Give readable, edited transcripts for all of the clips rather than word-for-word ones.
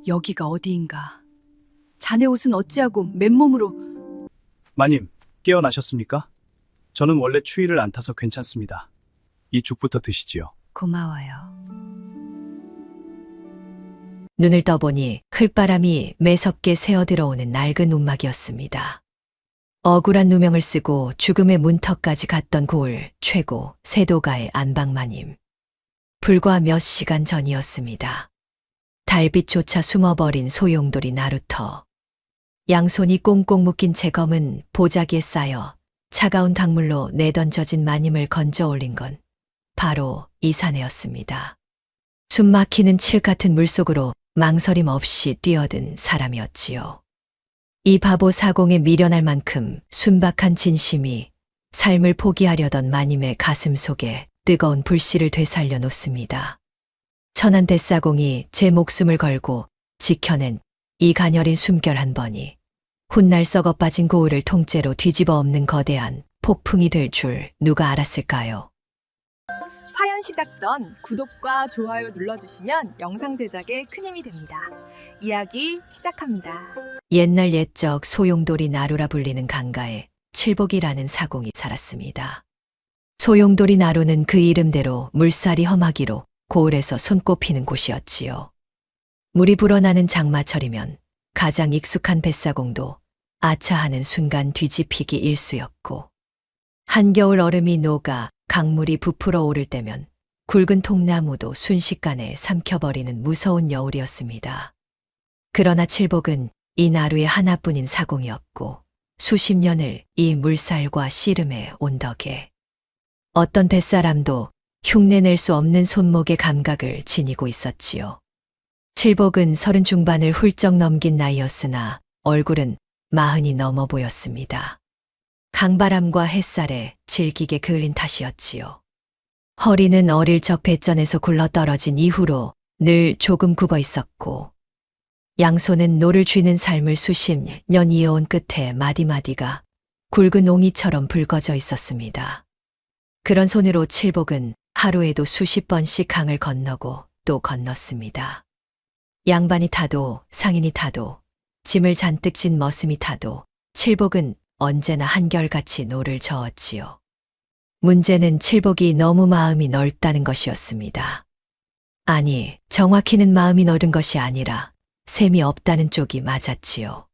여기가 어디인가? 자네 옷은 어찌하고 맨몸으로. 마님, 깨어나셨습니까? 저는 원래 추위를 안 타서 괜찮습니다. 이 죽부터 드시지요. 고마워요. 눈을 떠보니 흘바람이 매섭게 새어들어오는 낡은 움막이었습니다. 억울한 누명을 쓰고 죽음의 문턱까지 갔던 고을 최고 세도가의 안방마님. 불과 몇 시간 전이었습니다. 달빛조차 숨어버린 소용돌이 나루터. 양손이 꽁꽁 묶인 채 검은 보자기에 쌓여 차가운 강물로 내던져진 마님을 건져 올린 건 바로 이 사내였습니다. 숨막히는 칠 같은 물속으로 망설임 없이 뛰어든 사람이었지요. 이 바보 사공에 미련할 만큼 순박한 진심이 삶을 포기하려던 마님의 가슴 속에 뜨거운 불씨를 되살려 놓습니다. 천한 대사공이 제 목숨을 걸고 지켜낸 이 가녀린 숨결 한 번이 훗날 썩어 빠진 고을을 통째로 뒤집어 엎는 거대한 폭풍이 될 줄 누가 알았을까요? 사연 시작 전 구독과 좋아요 눌러주시면 영상 제작에 큰 힘이 됩니다. 이야기 시작합니다. 옛날 옛적 소용돌이 나루라 불리는 강가에 칠복이라는 사공이 살았습니다. 소용돌이 나루는 그 이름대로 물살이 험하기로 고을에서 손꼽히는 곳이었지요. 물이 불어나는 장마철이면 가장 익숙한 뱃사공도 아차하는 순간 뒤집히기 일쑤였고, 한겨울 얼음이 녹아 강물이 부풀어 오를 때면 굵은 통나무도 순식간에 삼켜버리는 무서운 여울이었습니다. 그러나 칠복은 이 나루의 하나뿐인 사공이었고 수십 년을 이 물살과 씨름에 온 덕에 어떤 뱃사람도 흉내낼 수 없는 손목의 감각을 지니고 있었지요. 칠복은 30 중반을 훌쩍 넘긴 나이였으나 얼굴은 40이 넘어 보였습니다. 강바람과 햇살에 질기게 그을린 탓이었지요. 허리는 어릴 적 배전에서 굴러떨어진 이후로 늘 조금 굽어 있었고, 양손은 노를 쥐는 삶을 수십 년 이어온 끝에 마디마디가 굵은 옹이처럼 붉어져 있었습니다. 그런 손으로 칠복은 하루에도 수십 번씩 강을 건너고 또 건넜습니다. 양반이 타도 상인이 타도 짐을 잔뜩 진 머슴이 타도 칠복은 언제나 한결같이 노를 저었지요. 문제는 칠복이 너무 마음이 넓다는 것이었습니다. 아니, 정확히는 마음이 넓은 것이 아니라 셈이 없다는 쪽이 맞았지요.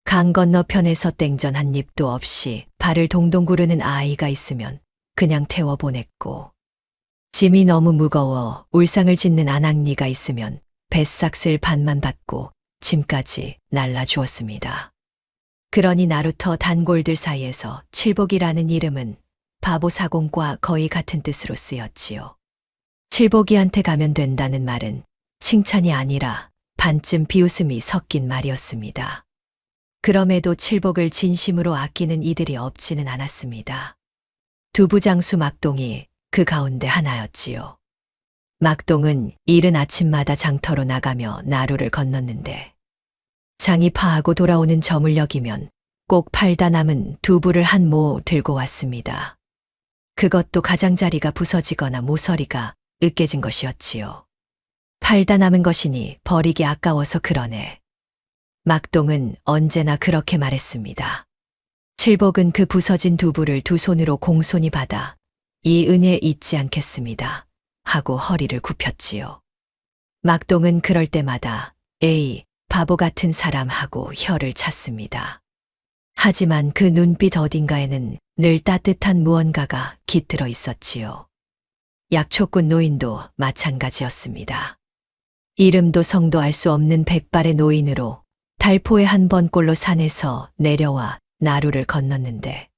강 건너편에서 땡전 한 입도 없이 발을 동동 구르는 아이가 있으면 그냥 태워 보냈고, 짐이 너무 무거워 울상을 짓는 아낙니가 있으면 뱃삭슬 반만 받고 짐까지 날라주었습니다. 그러니 나루터 단골들 사이에서 칠복이라는 이름은 바보 사공과 거의 같은 뜻으로 쓰였지요. 칠복이한테 가면 된다는 말은 칭찬이 아니라 반쯤 비웃음이 섞인 말이었습니다. 그럼에도 칠복을 진심으로 아끼는 이들이 없지는 않았습니다. 두부장수 막동이 그 가운데 하나였지요. 막동은 이른 아침마다 장터로 나가며 나루를 건넜는데, 장이 파하고 돌아오는 점을 여기면 꼭 팔다 남은 두부를 한 모 들고 왔습니다. 그것도 가장자리가 부서지거나 모서리가 으깨진 것이었지요. 팔다 남은 것이니 버리기 아까워서 그러네. 막동은 언제나 그렇게 말했습니다. 칠복은 그 부서진 두부를 두 손으로 공손히 받아 이 은혜 잊지 않겠습니다 하고 허리를 굽혔지요. 막동은 그럴 때마다 에이, 바보 같은 사람 하고 혀를 찼습니다. 하지만 그 눈빛 어딘가에는 늘 따뜻한 무언가가 깃들어 있었지요. 약초꾼 노인도 마찬가지였습니다. 이름도 성도 알 수 없는 백발의 노인으로 달포에 한 번꼴로 산에서 내려와 나루를 건넜는데,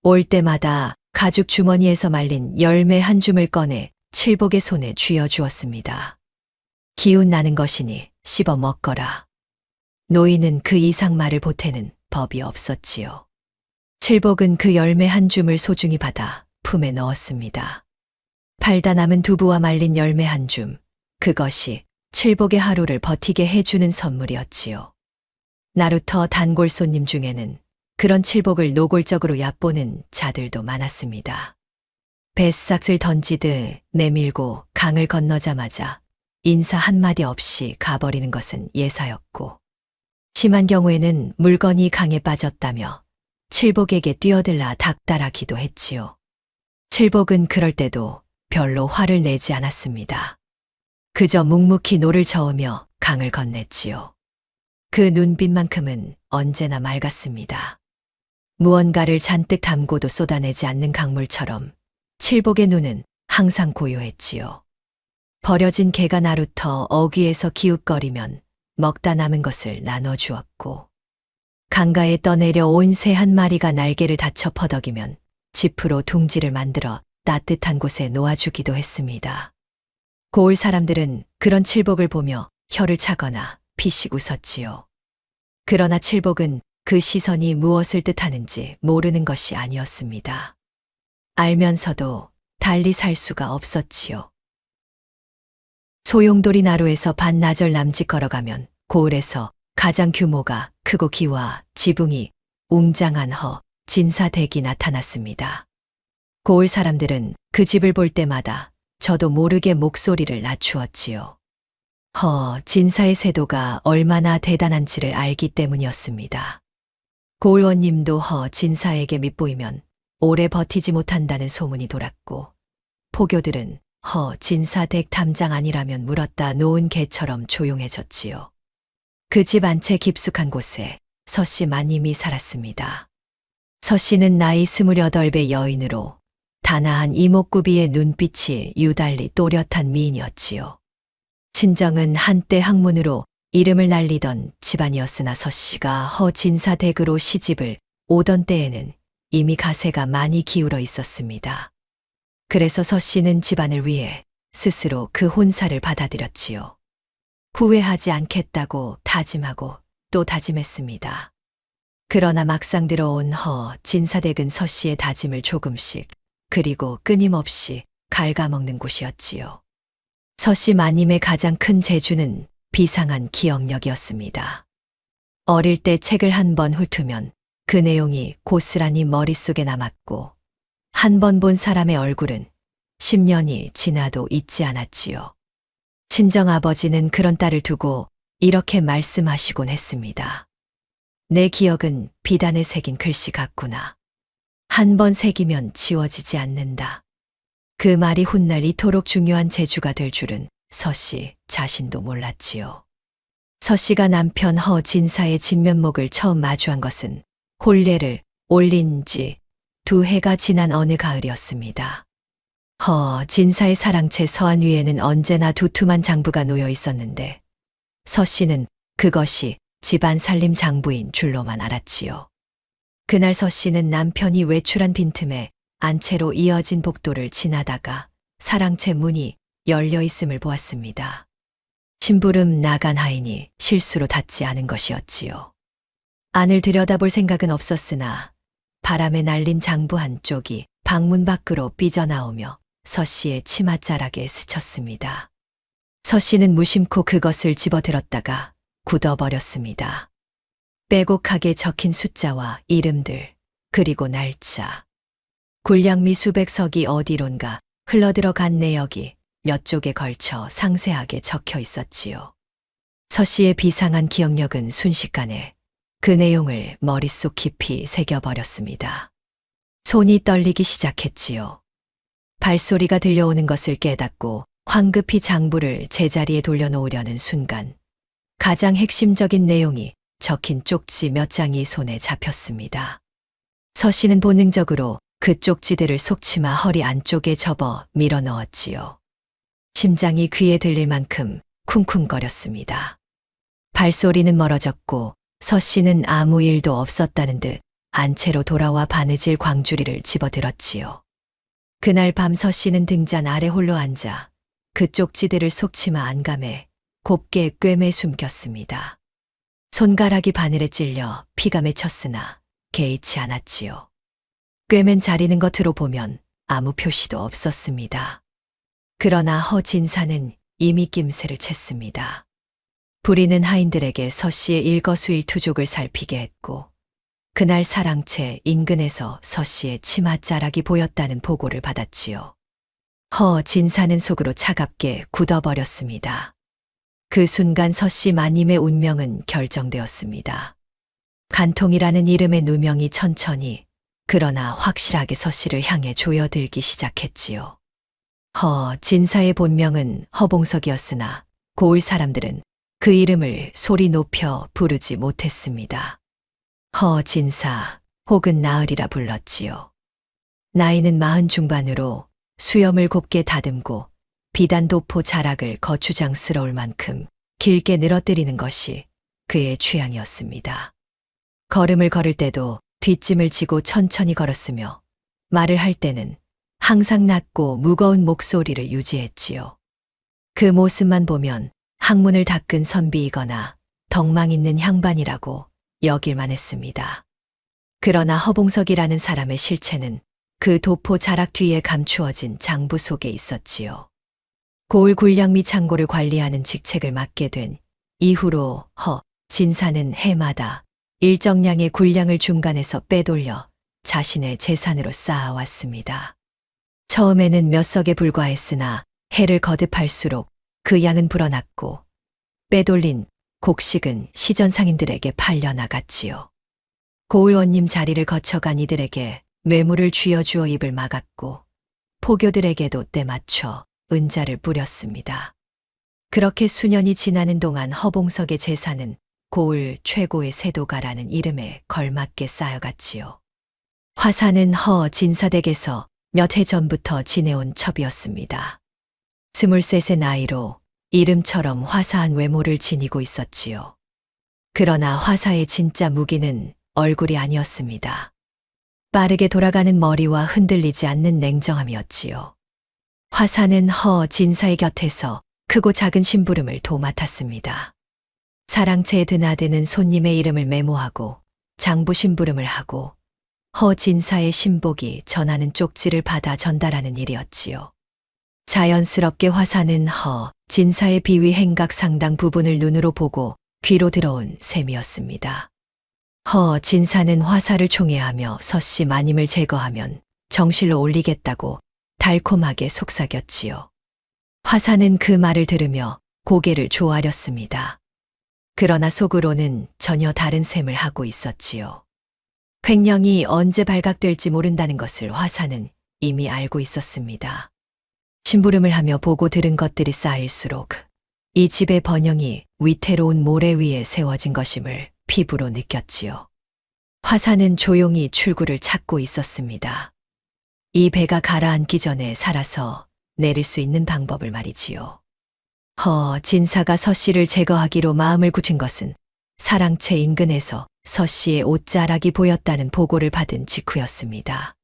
올 때마다 가죽 주머니에서 말린 열매 한 줌을 꺼내 칠복의 손에 쥐어 주었습니다. 기운 나는 것이니 씹어 먹거라. 노인은 그 이상 말을 보태는 법이 없었지요. 칠복은 그 열매 한 줌을 소중히 받아 품에 넣었습니다. 팔다 남은 두부와 말린 열매 한 줌, 그것이 칠복의 하루를 버티게 해주는 선물이었지요. 나루터 단골 손님 중에는 그런 칠복을 노골적으로 얕보는 자들도 많았습니다. 뱃삭을 던지듯 내밀고 강을 건너자마자 인사 한마디 없이 가버리는 것은 예사였고, 심한 경우에는 물건이 강에 빠졌다며 칠복에게 뛰어들라 닥달하기도 했지요. 칠복은 그럴 때도 별로 화를 내지 않았습니다. 그저 묵묵히 노를 저으며 강을 건넸지요. 그 눈빛만큼은 언제나 맑았습니다. 무언가를 잔뜩 담고도 쏟아내지 않는 강물처럼 칠복의 눈은 항상 고요했지요. 버려진 개가 나루터 어귀에서 기웃거리면 먹다 남은 것을 나눠주었고, 강가에 떠내려 온 새 한 마리가 날개를 다쳐 퍼덕이면 짚으로 둥지를 만들어 따뜻한 곳에 놓아주기도 했습니다. 고을 사람들은 그런 칠복을 보며 혀를 차거나 피식 웃었지요. 그러나 칠복은 그 시선이 무엇을 뜻하는지 모르는 것이 아니었습니다. 알면서도 달리 살 수가 없었지요. 소용돌이 나루에서 반나절 남짓 걸어가면 고을에서 가장 규모가 크고 기와 지붕이 웅장한 진사댁이 나타났습니다. 고을 사람들은 그 집을 볼 때마다 저도 모르게 목소리를 낮추었지요. 진사의 세도가 얼마나 대단한지를 알기 때문이었습니다. 고을원님도 진사에게 밉보이면 오래 버티지 못한다는 소문이 돌았고, 포교들은 진사댁 담장 아니라면 물었다 놓은 개처럼 조용해졌지요. 그 집 안 채 깊숙한 곳에 서씨 마님이 살았습니다. 서씨는 나이 28의 여인으로 단아한 이목구비의 눈빛이 유달리 또렷한 미인이었지요. 친정은 한때 학문으로 이름을 날리던 집안이었으나 서씨가 진사댁으로 시집을 오던 때에는 이미 가세가 많이 기울어 있었습니다. 그래서 서씨는 집안을 위해 스스로 그 혼사를 받아들였지요. 후회하지 않겠다고 다짐하고 또 다짐했습니다. 그러나 막상 들어온 진사댁은 서씨의 다짐을 조금씩 그리고 끊임없이 갉아먹는 곳이었지요. 서씨 마님의 가장 큰 재주는 비상한 기억력이었습니다. 어릴 때 책을 한 번 훑으면 그 내용이 고스란히 머릿속에 남았고, 한 번 본 사람의 얼굴은 10년이 지나도 잊지 않았지요. 친정아버지는 그런 딸을 두고 이렇게 말씀하시곤 했습니다. 내 기억은 비단에 새긴 글씨 같구나. 한 번 새기면 지워지지 않는다. 그 말이 훗날 이토록 중요한 재주가 될 줄은 서씨 자신도 몰랐지요. 서씨가 남편 진사의 진면목을 처음 마주한 것은 혼례를 올린 지 2해가 지난 어느 가을이었습니다. 진사의 사랑채 서안 위에는 언제나 두툼한 장부가 놓여 있었는데, 서씨는 그것이 집안 살림 장부인 줄로만 알았지요. 그날 서씨는 남편이 외출한 빈틈에 안채로 이어진 복도를 지나다가 사랑채 문이 열려 있음을 보았습니다. 심부름 나간 하인이 실수로 닫지 않은 것이었지요. 안을 들여다볼 생각은 없었으나 바람에 날린 장부 한쪽이 방문 밖으로 삐져나오며 서씨의 치맛자락에 스쳤습니다. 서씨는 무심코 그것을 집어들었다가 굳어버렸습니다. 빼곡하게 적힌 숫자와 이름들, 그리고 날짜. 군량미 수백 석이 어디론가 흘러들어간 내역이 몇 쪽에 걸쳐 상세하게 적혀 있었지요. 서씨의 비상한 기억력은 순식간에 그 내용을 머릿속 깊이 새겨버렸습니다. 손이 떨리기 시작했지요. 발소리가 들려오는 것을 깨닫고 황급히 장부를 제자리에 돌려놓으려는 순간, 가장 핵심적인 내용이 적힌 쪽지 몇 장이 손에 잡혔습니다. 서씨는 본능적으로 그 쪽지들을 속치마 허리 안쪽에 접어 밀어 넣었지요. 심장이 귀에 들릴 만큼 쿵쿵거렸습니다. 발소리는 멀어졌고 서씨는 아무 일도 없었다는 듯 안채로 돌아와 바느질 광주리를 집어들었지요. 그날 밤 서씨는 등잔 아래 홀로 앉아 그 쪽지들을 속치마 안감에 곱게 꿰매 숨겼습니다. 손가락이 바늘에 찔려 피가 맺혔으나 개의치 않았지요. 꿰맨 자리는 겉으로 보면 아무 표시도 없었습니다. 그러나 진사는 이미 낌새를 챘습니다. 부리는 하인들에게 서씨의 일거수일투족을 살피게 했고, 그날 사랑채 인근에서 서씨의 치맛자락이 보였다는 보고를 받았지요. 진사는 속으로 차갑게 굳어버렸습니다. 그 순간 서씨 마님의 운명은 결정되었습니다. 간통이라는 이름의 누명이 천천히 그러나 확실하게 서씨를 향해 조여들기 시작했지요. 진사의 본명은 허봉석이었으나 고을 사람들은 그 이름을 소리 높여 부르지 못했습니다. 진사 혹은 나으리라 불렀지요. 나이는 40 중반으로 수염을 곱게 다듬고 비단 도포 자락을 거추장스러울 만큼 길게 늘어뜨리는 것이 그의 취향이었습니다. 걸음을 걸을 때도 뒷짐을 지고 천천히 걸었으며 말을 할 때는 항상 낮고 무거운 목소리를 유지했지요. 그 모습만 보면 학문을 닦은 선비이거나 덕망 있는 향반이라고 여길만 했습니다. 그러나 허봉석이라는 사람의 실체는 그 도포 자락 뒤에 감추어진 장부 속에 있었지요. 고을 군량미 창고를 관리하는 직책을 맡게 된 이후로 진사는 해마다 일정량의 군량을 중간에서 빼돌려 자신의 재산으로 쌓아왔습니다. 처음에는 몇 석에 불과했으나 해를 거듭할수록 그 양은 불어났고 빼돌린 곡식은 시전 상인들에게 팔려나갔지요. 고을원님 자리를 거쳐간 이들에게 뇌물을 쥐어주어 입을 막았고 포교들에게도 때맞춰 은자를 뿌렸습니다. 그렇게 수년이 지나는 동안 허봉석의 재산은 고을 최고의 세도가라는 이름에 걸맞게 쌓여갔지요. 화사는 진사댁에서 몇 해 전부터 지내온 첩이었습니다. 23의 나이로 이름처럼 화사한 외모를 지니고 있었지요. 그러나 화사의 진짜 무기는 얼굴이 아니었습니다. 빠르게 돌아가는 머리와 흔들리지 않는 냉정함이었지요. 화사는 진사의 곁에서 크고 작은 심부름을 도맡았습니다. 사랑채에 드나드는 손님의 이름을 메모하고 장부 심부름을 하고 진사의 신복이 전하는 쪽지를 받아 전달하는 일이었지요. 자연스럽게 화사는 진사의 비위 행각 상당 부분을 눈으로 보고 귀로 들어온 셈이었습니다. 진사는 화사를 총애하며 서씨 마님을 제거하면 정실로 올리겠다고 달콤하게 속삭였지요. 화사는 그 말을 들으며 고개를 조아렸습니다. 그러나 속으로는 전혀 다른 셈을 하고 있었지요. 횡령이 언제 발각될지 모른다는 것을 화사는 이미 알고 있었습니다. 심부름을 하며 보고 들은 것들이 쌓일수록 이 집의 번영이 위태로운 모래 위에 세워진 것임을 피부로 느꼈지요. 화사는 조용히 출구를 찾고 있었습니다. 이 배가 가라앉기 전에 살아서 내릴 수 있는 방법을 말이지요. 진사가 서씨를 제거하기로 마음을 굳힌 것은 사랑채 인근에서 서씨의 옷자락이 보였다는 보고를 받은 직후였습니다.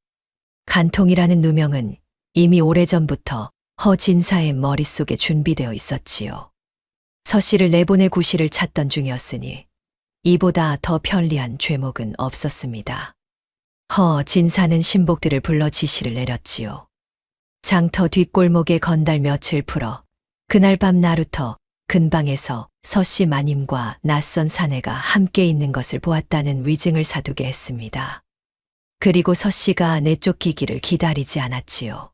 간통이라는 누명은 이미 오래전부터 진사의 머릿속에 준비되어 있었지요. 서씨를 내보낼 구실을 찾던 중이었으니 이보다 더 편리한 죄목은 없었습니다. 진사는 신복들을 불러 지시를 내렸지요. 장터 뒷골목에 건달 며칠 풀어 그날 밤 나루터 근방에서 서씨 마님과 낯선 사내가 함께 있는 것을 보았다는 위증을 사두게 했습니다. 그리고 서씨가 내쫓기기를 기다리지 않았지요.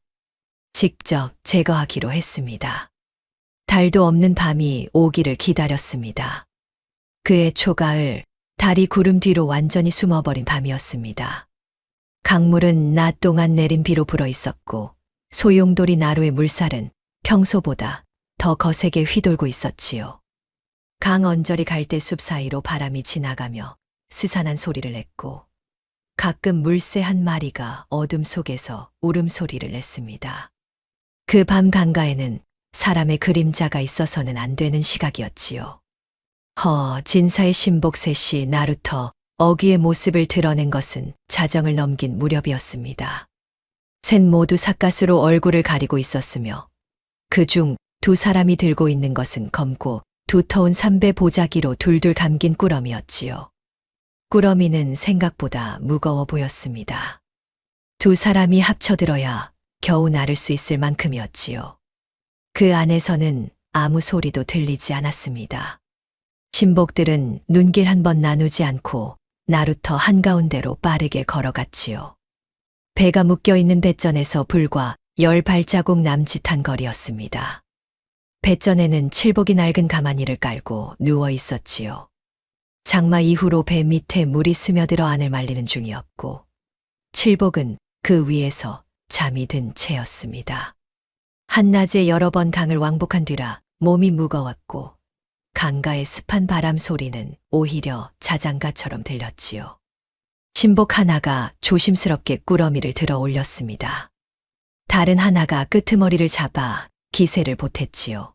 직접 제거하기로 했습니다. 달도 없는 밤이 오기를 기다렸습니다. 그의 초가을, 달이 구름 뒤로 완전히 숨어버린 밤이었습니다. 강물은 낮 동안 내린 비로 불어 있었고 소용돌이 나루의 물살은 평소보다 더 거세게 휘돌고 있었지요. 강 언저리 갈대숲 사이로 바람이 지나가며 스산한 소리를 냈고 가끔 물새 한 마리가 어둠 속에서 울음소리를 냈습니다. 그 밤 강가에는 사람의 그림자가 있어서는 안 되는 시각이었지요. 진사의 신복 셋이 나루터 어귀의 모습을 드러낸 것은 자정을 넘긴 무렵이었습니다. 셋 모두 삿갓으로 얼굴을 가리고 있었으며 그중 두 사람이 들고 있는 것은 검고 두터운 삼배 보자기로 둘둘 감긴 꾸러미였지요. 꾸러미는 생각보다 무거워 보였습니다. 두 사람이 합쳐들어야 겨우 나를 수 있을 만큼이었지요. 그 안에서는 아무 소리도 들리지 않았습니다. 신복들은 눈길 한 번 나누지 않고 나루터 한가운데로 빠르게 걸어갔지요. 배가 묶여있는 배전에서 불과 10 발자국 남짓한 거리였습니다. 뱃전에는 칠복이 낡은 가마니를 깔고 누워 있었지요. 장마 이후로 배 밑에 물이 스며들어 안을 말리는 중이었고, 칠복은 그 위에서 잠이 든 채였습니다. 한낮에 여러 번 강을 왕복한 뒤라 몸이 무거웠고, 강가의 습한 바람 소리는 오히려 자장가처럼 들렸지요. 신복 하나가 조심스럽게 꾸러미를 들어 올렸습니다. 다른 하나가 끄트머리를 잡아 기세를 보탰지요.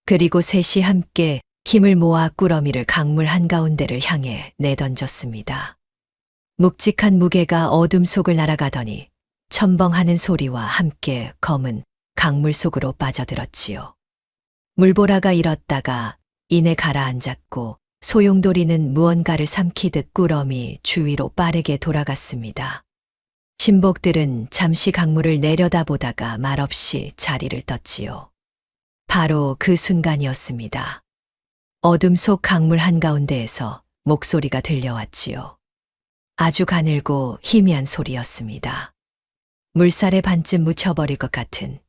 그리고 셋이 함께 힘을 모아 꾸러미를 강물 한가운데를 향해 내던졌습니다. 묵직한 무게가 어둠 속을 날아가더니 첨벙하는 소리와 함께 검은 강물 속으로 빠져들었지요. 물보라가 일었다가 이내 가라앉았고, 소용돌이는 무언가를 삼키듯 꾸러미 주위로 빠르게 돌아갔습니다. 신복들은 잠시 강물을 내려다보다가 말없이 자리를 떴지요. 바로 그 순간이었습니다. 어둠 속 강물 한가운데에서 목소리가 들려왔지요. 아주 가늘고 희미한 소리였습니다. 물살에 반쯤 묻혀버릴 것 같은,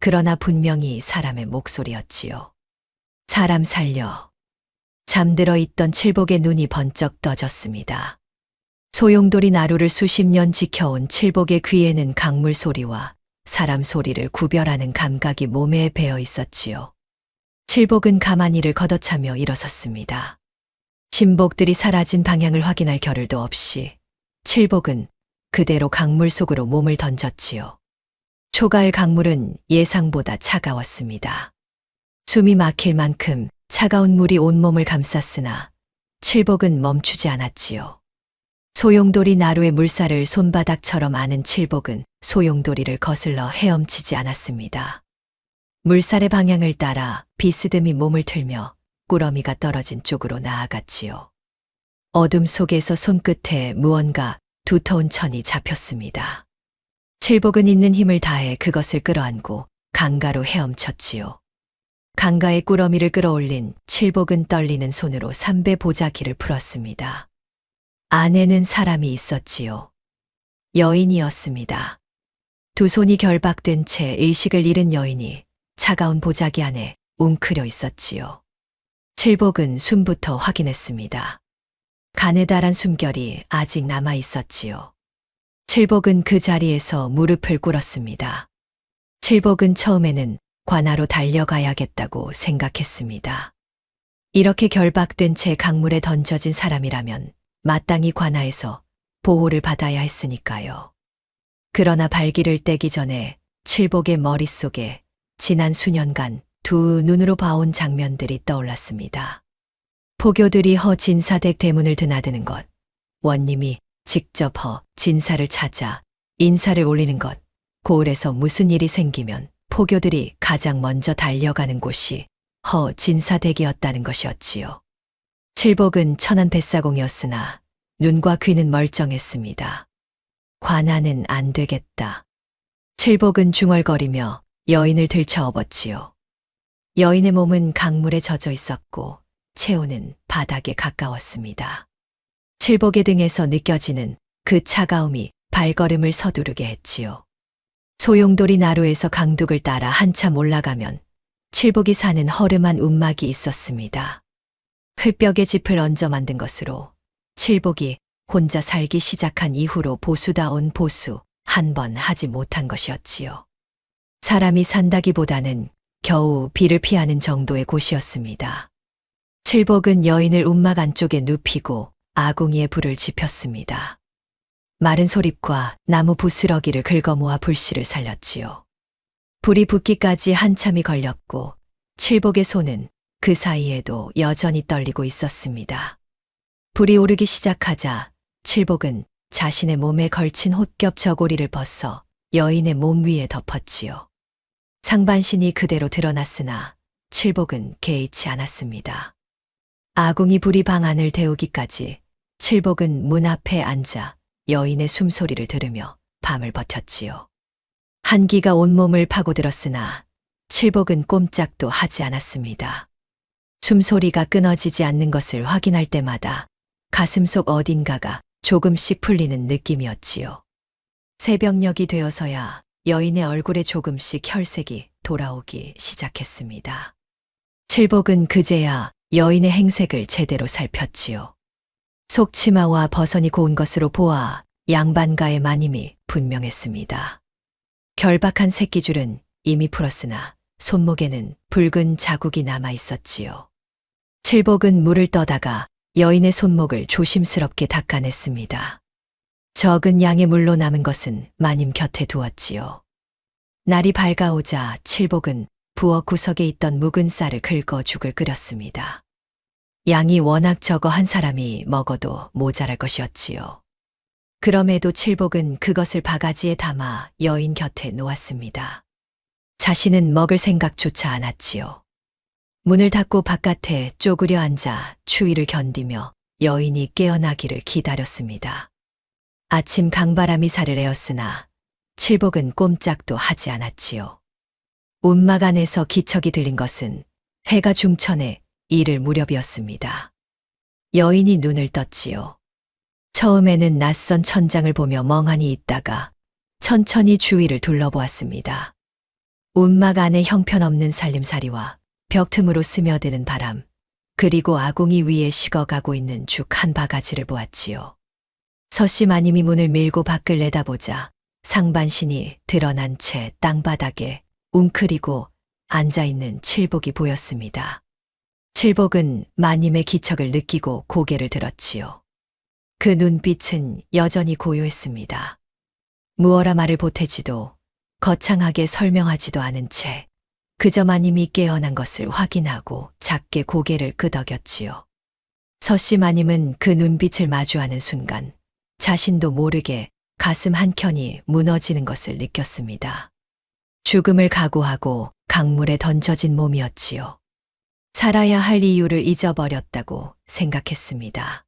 그러나 분명히 사람의 목소리였지요. 사람 살려. 잠들어 있던 칠복의 눈이 번쩍 떠졌습니다. 소용돌이 나루를 수십 년 지켜온 칠복의 귀에는 강물 소리와 사람 소리를 구별하는 감각이 몸에 배어 있었지요. 칠복은 가만히를 걷어차며 일어섰습니다. 신복들이 사라진 방향을 확인할 겨를도 없이 칠복은 그대로 강물 속으로 몸을 던졌지요. 초가을 강물은 예상보다 차가웠습니다. 숨이 막힐 만큼 차가운 물이 온몸을 감쌌으나 칠복은 멈추지 않았지요. 소용돌이 나루의 물살을 손바닥처럼 아는 칠복은 소용돌이를 거슬러 헤엄치지 않았습니다. 물살의 방향을 따라 비스듬히 몸을 틀며 꾸러미가 떨어진 쪽으로 나아갔지요. 어둠 속에서 손끝에 무언가 두터운 천이 잡혔습니다. 칠복은 있는 힘을 다해 그것을 끌어안고 강가로 헤엄쳤지요. 강가에 꾸러미를 끌어올린 칠복은 떨리는 손으로 삼배 보자기를 풀었습니다. 안에는 사람이 있었지요. 여인이었습니다. 두 손이 결박된 채 의식을 잃은 여인이 차가운 보자기 안에 웅크려 있었지요. 칠복은 숨부터 확인했습니다. 가느다란 숨결이 아직 남아 있었지요. 칠복은 그 자리에서 무릎을 꿇었습니다. 칠복은 처음에는 관하로 달려가야겠다고 생각했습니다. 이렇게 결박된 채 강물에 던져진 사람이라면 마땅히 관하에서 보호를 받아야 했으니까요. 그러나 발길을 떼기 전에 칠복의 머릿속에 지난 수년간 두 눈으로 봐온 장면들이 떠올랐습니다. 포교들이 허 진사댁 대문을 드나드는 것, 원님이 직접 허 진사를 찾아 인사를 올리는 것, 고을에서 무슨 일이 생기면 포교들이 가장 먼저 달려가는 곳이 허 진사댁이었다는 것이었지요. 칠복은 천한 뱃사공이었으나 눈과 귀는 멀쩡했습니다. 관하는 안 되겠다. 칠복은 중얼거리며 여인을 들쳐업었지요. 여인의 몸은 강물에 젖어 있었고 체온은 바닥에 가까웠습니다. 칠복의 등에서 느껴지는 그 차가움이 발걸음을 서두르게 했지요. 소용돌이 나루에서 강둑을 따라 한참 올라가면 칠복이 사는 허름한 움막이 있었습니다. 흙벽에 짚을 얹어 만든 것으로 칠복이 혼자 살기 시작한 이후로 보수다운 보수 한 번 하지 못한 것이었지요. 사람이 산다기보다는 겨우 비를 피하는 정도의 곳이었습니다. 칠복은 여인을 움막 안쪽에 눕히고 아궁이에 불을 지폈습니다. 마른 소립과 나무 부스러기를 긁어모아 불씨를 살렸지요. 불이 붙기까지 한참이 걸렸고 칠복의 손은 그 사이에도 여전히 떨리고 있었습니다. 불이 오르기 시작하자 칠복은 자신의 몸에 걸친 홑겹 저고리를 벗어 여인의 몸 위에 덮었지요. 상반신이 그대로 드러났으나 칠복은 개의치 않았습니다. 아궁이 불이 방 안을 데우기까지 칠복은 문 앞에 앉아 여인의 숨소리를 들으며 밤을 버텼지요. 한기가 온몸을 파고들었으나 칠복은 꼼짝도 하지 않았습니다. 숨소리가 끊어지지 않는 것을 확인할 때마다 가슴속 어딘가가 조금씩 풀리는 느낌이었지요. 새벽녘이 되어서야 여인의 얼굴에 조금씩 혈색이 돌아오기 시작했습니다. 칠복은 그제야 여인의 행색을 제대로 살폈지요. 속치마와 버선이 고운 것으로 보아 양반가의 마님이 분명했습니다. 결박한 새끼줄은 이미 풀었으나 손목에는 붉은 자국이 남아 있었지요. 칠복은 물을 떠다가 여인의 손목을 조심스럽게 닦아냈습니다. 적은 양의 물로 남은 것은 마님 곁에 두었지요. 날이 밝아오자 칠복은 부엌 구석에 있던 묵은 쌀을 긁어 죽을 끓였습니다. 양이 워낙 적어 한 사람이 먹어도 모자랄 것이었지요. 그럼에도 칠복은 그것을 바가지에 담아 여인 곁에 놓았습니다. 자신은 먹을 생각조차 않았지요. 문을 닫고 바깥에 쪼그려 앉아 추위를 견디며 여인이 깨어나기를 기다렸습니다. 아침 강바람이 살을 에었으나 칠복은 꼼짝도 하지 않았지요. 움막 안에서 기척이 들린 것은 해가 중천에 이를 무렵이었습니다. 여인이 눈을 떴지요. 처음에는 낯선 천장을 보며 멍하니 있다가 천천히 주위를 둘러보았습니다. 움막 안에 형편없는 살림살이와 벽 틈으로 스며드는 바람, 그리고 아궁이 위에 식어가고 있는 죽 한 바가지를 보았지요. 서씨 마님이 문을 밀고 밖을 내다보자 상반신이 드러난 채 땅바닥에 웅크리고 앉아있는 칠복이 보였습니다. 칠복은 마님의 기척을 느끼고 고개를 들었지요. 그 눈빛은 여전히 고요했습니다. 무어라 말을 보태지도 거창하게 설명하지도 않은 채 그저 마님이 깨어난 것을 확인하고 작게 고개를 끄덕였지요. 서씨 마님은 그 눈빛을 마주하는 순간 자신도 모르게 가슴 한켠이 무너지는 것을 느꼈습니다. 죽음을 각오하고 강물에 던져진 몸이었지요. 살아야 할 이유를 잊어버렸다고 생각했습니다.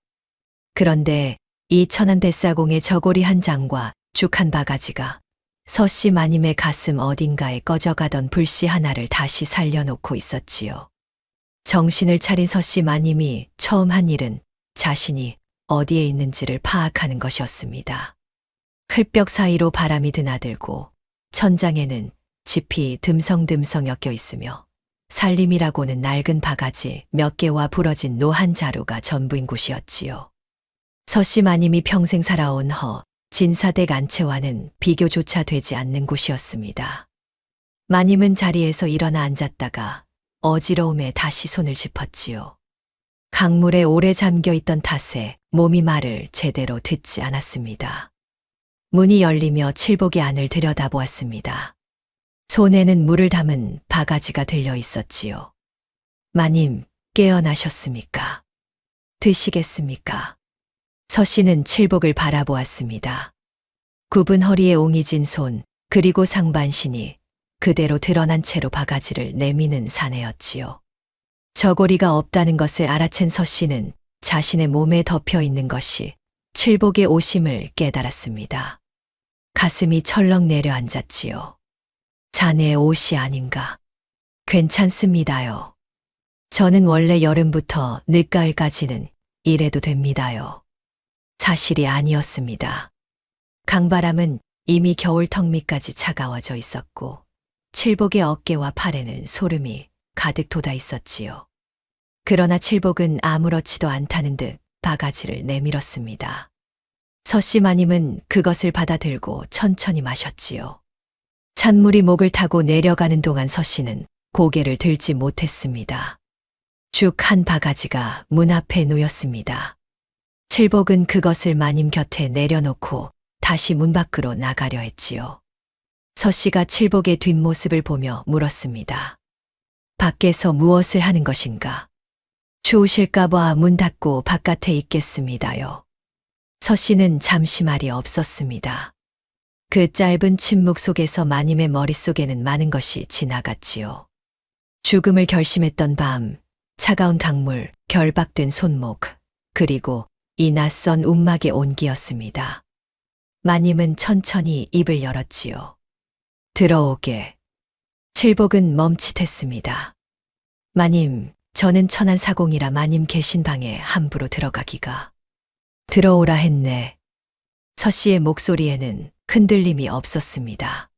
그런데 이 천한 뱃사공의 저고리 한 장과 죽 한 바가지가 서씨 마님의 가슴 어딘가에 꺼져가던 불씨 하나를 다시 살려놓고 있었지요. 정신을 차린 서씨 마님이 처음 한 일은 자신이 어디에 있는지를 파악하는 것이었습니다. 흙벽 사이로 바람이 드나들고 천장에는 짚이 듬성듬성 엮여 있으며 살림이라고는 낡은 바가지 몇 개와 부러진 노 한 자루가 전부인 곳이었지요. 서씨 마님이 평생 살아온 진사댁 안채와는 비교조차 되지 않는 곳이었습니다. 마님은 자리에서 일어나 앉았다가 어지러움에 다시 손을 짚었지요. 강물에 오래 잠겨 있던 탓에 몸이 말을 제대로 듣지 않았습니다. 문이 열리며 칠복이 안을 들여다보았습니다. 손에는 물을 담은 바가지가 들려 있었지요. 마님, 깨어나셨습니까? 드시겠습니까? 서씨는 칠복을 바라보았습니다. 굽은 허리에 옹이진 손, 그리고 상반신이 그대로 드러난 채로 바가지를 내미는 사내였지요. 저고리가 없다는 것을 알아챈 서씨는 자신의 몸에 덮여 있는 것이 칠복의 옷임을 깨달았습니다. 가슴이 철렁 내려앉았지요. 자네의 옷이 아닌가? 괜찮습니다요. 저는 원래 여름부터 늦가을까지는 이래도 됩니다요. 사실이 아니었습니다. 강바람은 이미 겨울 턱 밑까지 차가워져 있었고 칠복의 어깨와 팔에는 소름이 가득 돋아 있었지요. 그러나 칠복은 아무렇지도 않다는 듯 바가지를 내밀었습니다. 서씨 마님은 그것을 받아들고 천천히 마셨지요. 찬물이 목을 타고 내려가는 동안 서씨는 고개를 들지 못했습니다. 죽 한 바가지가 문 앞에 놓였습니다. 칠복은 그것을 마님 곁에 내려놓고 다시 문 밖으로 나가려 했지요. 서씨가 칠복의 뒷모습을 보며 물었습니다. 밖에서 무엇을 하는 것인가? 추우실까봐 문 닫고 바깥에 있겠습니다요. 서씨는 잠시 말이 없었습니다. 그 짧은 침묵 속에서 마님의 머릿속에는 많은 것이 지나갔지요. 죽음을 결심했던 밤, 차가운 강물, 결박된 손목, 그리고 이 낯선 움막의 온기였습니다. 마님은 천천히 입을 열었지요. 들어오게. 칠복은 멈칫했습니다. 마님, 저는 천한 사공이라 마님 계신 방에 함부로 들어가기가. 들어오라 했네. 서씨의 목소리에는 흔들림이 없었습니다.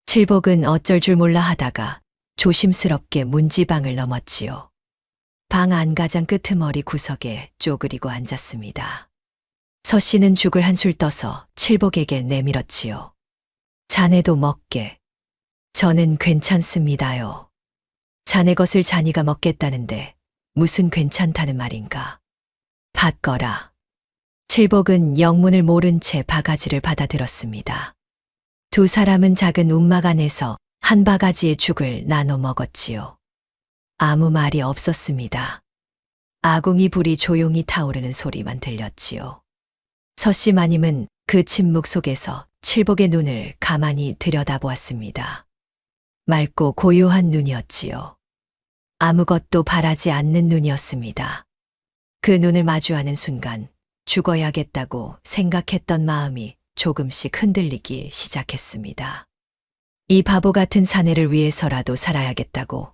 칠복은 어쩔 줄 몰라 하다가 조심스럽게 문지방을 넘었지요. 방 안가장 끄트머리 구석에 쪼그리고 앉았습니다. 서씨는 죽을 한술 떠서 칠복에게 내밀었지요. 자네도 먹게. 저는 괜찮습니다요. 자네 것을 자니가 먹겠다는데 무슨 괜찮다는 말인가. 받거라. 칠복은 영문을 모른 채 바가지를 받아들었습니다. 두 사람은 작은 움막 안에서 한 바가지의 죽을 나눠 먹었지요. 아무 말이 없었습니다. 아궁이 불이 조용히 타오르는 소리만 들렸지요. 서씨 마님은 그 침묵 속에서 칠복의 눈을 가만히 들여다보았습니다. 맑고 고요한 눈이었지요. 아무것도 바라지 않는 눈이었습니다. 그 눈을 마주하는 순간 죽어야겠다고 생각했던 마음이 조금씩 흔들리기 시작했습니다. 이 바보 같은 사내를 위해서라도 살아야겠다고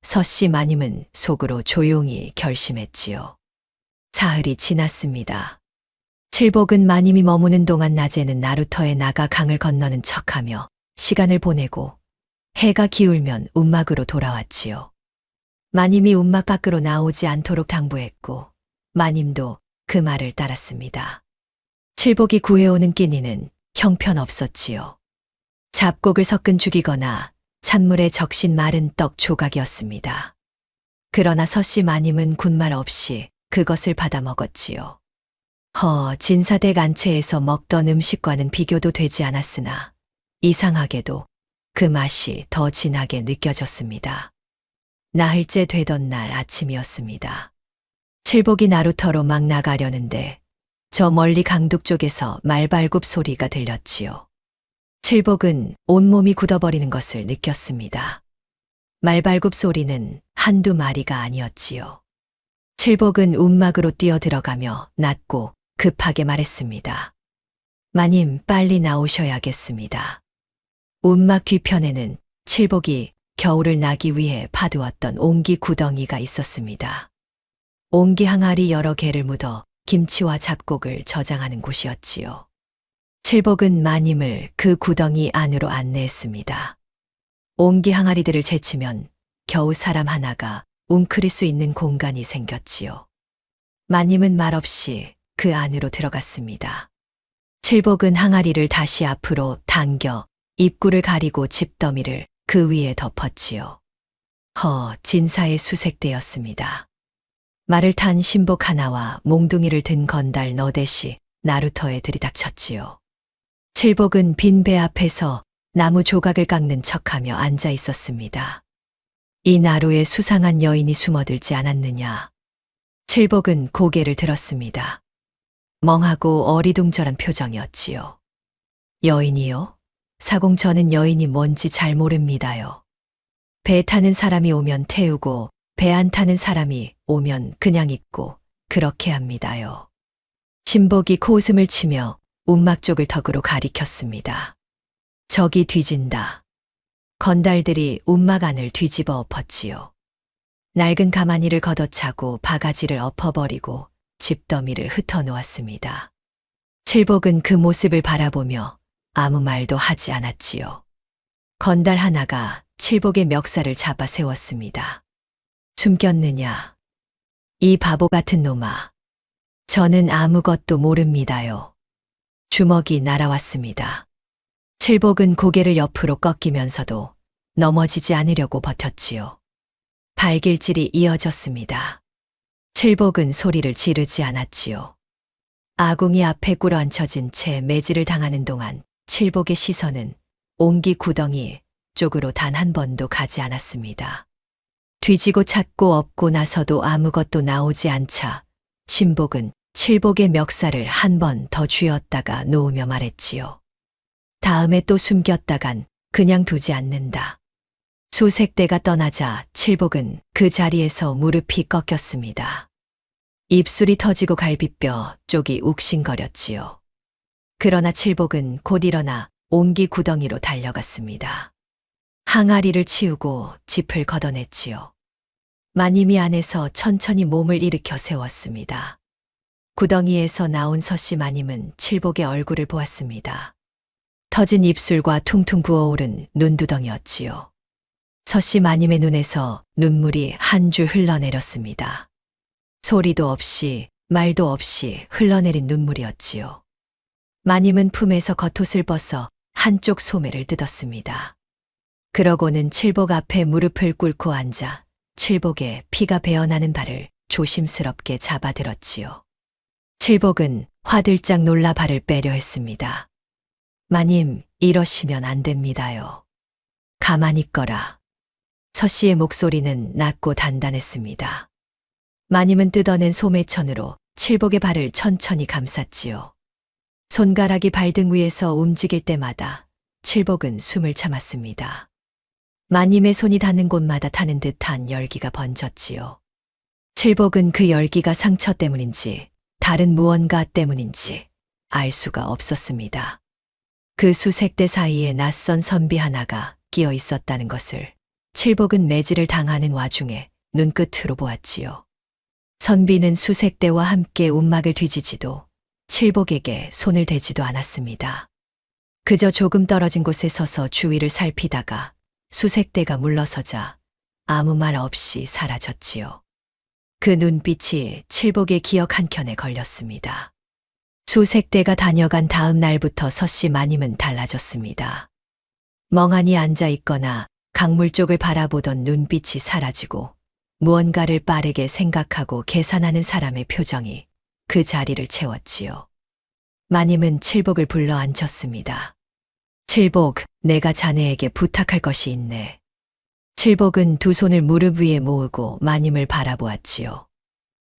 서씨 마님은 속으로 조용히 결심했지요. 사흘이 지났습니다. 칠복은 마님이 머무는 동안 낮에는 나루터에 나가 강을 건너는 척하며 시간을 보내고 해가 기울면 움막으로 돌아왔지요. 마님이 움막 밖으로 나오지 않도록 당부했고 마님도 그 말을 따랐습니다. 칠복이 구해오는 끼니는 형편없었지요. 잡곡을 섞은 죽이거나 찬물에 적신 마른 떡 조각이었습니다. 그러나 서씨 마님은 군말 없이 그것을 받아 먹었지요. 진사댁 안채에서 먹던 음식과는 비교도 되지 않았으나 이상하게도 그 맛이 더 진하게 느껴졌습니다. 나흘째 되던 날 아침이었습니다. 칠복이 나루터로 막 나가려는데 저 멀리 강둑 쪽에서 말발굽 소리가 들렸지요. 칠복은 온몸이 굳어버리는 것을 느꼈습니다. 말발굽 소리는 한두 마리가 아니었지요. 칠복은 움막으로 뛰어들어가며 낮고 급하게 말했습니다. 마님, 빨리 나오셔야겠습니다. 움막 뒤편에는 칠복이 겨울을 나기 위해 파두었던 옹기 구덩이가 있었습니다. 옹기 항아리 여러 개를 묻어 김치와 잡곡을 저장하는 곳이었지요. 칠복은 마님을 그 구덩이 안으로 안내했습니다. 옹기 항아리들을 제치면 겨우 사람 하나가 웅크릴 수 있는 공간이 생겼지요. 마님은 말없이 그 안으로 들어갔습니다. 칠복은 항아리를 다시 앞으로 당겨 입구를 가리고 집더미를 그 위에 덮었지요. 진사에 수색되었습니다. 말을 탄 신복 하나와 몽둥이를 든 건달 너댓이 나루터에 들이닥쳤지요. 칠복은 빈 배 앞에서 나무 조각을 깎는 척하며 앉아 있었습니다. 이 나루에 수상한 여인이 숨어들지 않았느냐. 칠복은 고개를 들었습니다. 멍하고 어리둥절한 표정이었지요. 여인이요? 사공 저는 여인이 뭔지 잘 모릅니다요. 배 타는 사람이 오면 태우고 배 안 타는 사람이 오면 그냥 있고 그렇게 합니다요. 신복이 코웃음을 치며 움막 쪽을 턱으로 가리켰습니다. 저기 뒤진다. 건달들이 움막 안을 뒤집어 엎었지요. 낡은 가마니를 걷어차고 바가지를 엎어버리고 집더미를 흩어놓았습니다. 칠복은 그 모습을 바라보며 아무 말도 하지 않았지요. 건달 하나가 칠복의 멱살을 잡아 세웠습니다. 숨겼느냐? 이 바보 같은 놈아. 저는 아무것도 모릅니다요. 주먹이 날아왔습니다. 칠복은 고개를 옆으로 꺾이면서도 넘어지지 않으려고 버텼지요. 발길질이 이어졌습니다. 칠복은 소리를 지르지 않았지요. 아궁이 앞에 꿇어앉혀진 채 매질을 당하는 동안 칠복의 시선은 옹기 구덩이 쪽으로 단 한 번도 가지 않았습니다. 뒤지고 찾고 엎고 나서도 아무것도 나오지 않자 신복은 칠복의 멱살을 한 번 더 쥐었다가 놓으며 말했지요. 다음에 또 숨겼다간 그냥 두지 않는다. 수색 대가 떠나자 칠복은 그 자리에서 무릎이 꺾였습니다. 입술이 터지고 갈비뼈 쪽이 욱신거렸지요. 그러나 칠복은 곧 일어나 옹기 구덩이로 달려갔습니다. 항아리를 치우고 짚을 걷어냈지요. 마님이 안에서 천천히 몸을 일으켜 세웠습니다. 구덩이에서 나온 서씨 마님은 칠복의 얼굴을 보았습니다. 터진 입술과 퉁퉁 부어오른 눈두덩이였지요. 서씨 마님의 눈에서 눈물이 한 줄 흘러내렸습니다. 소리도 없이 말도 없이 흘러내린 눈물이었지요. 마님은 품에서 겉옷을 벗어 한쪽 소매를 뜯었습니다. 그러고는 칠복 앞에 무릎을 꿇고 앉아 칠복에 피가 배어나는 발을 조심스럽게 잡아들었지요. 칠복은 화들짝 놀라 발을 빼려 했습니다. 마님, 이러시면 안 됩니다요. 가만히 있거라. 서씨의 목소리는 낮고 단단했습니다. 마님은 뜯어낸 소매천으로 칠복의 발을 천천히 감쌌지요. 손가락이 발등 위에서 움직일 때마다 칠복은 숨을 참았습니다. 마님의 손이 닿는 곳마다 타는 듯한 열기가 번졌지요. 칠복은 그 열기가 상처 때문인지 다른 무언가 때문인지 알 수가 없었습니다. 그 수색대 사이에 낯선 선비 하나가 끼어 있었다는 것을 칠복은 매질을 당하는 와중에 눈끝으로 보았지요. 선비는 수색대와 함께 움막을 뒤지지도 칠복에게 손을 대지도 않았습니다. 그저 조금 떨어진 곳에 서서 주위를 살피다가 수색대가 물러서자 아무 말 없이 사라졌지요. 그 눈빛이 칠복의 기억 한켠에 걸렸습니다. 수색대가 다녀간 다음 날부터 서씨 마님은 달라졌습니다. 멍하니 앉아 있거나 강물 쪽을 바라보던 눈빛이 사라지고 무언가를 빠르게 생각하고 계산하는 사람의 표정이 그 자리를 채웠지요. 마님은 칠복을 불러 앉혔습니다. 칠복, 내가 자네에게 부탁할 것이 있네. 칠복은 두 손을 무릎 위에 모으고 마님을 바라보았지요.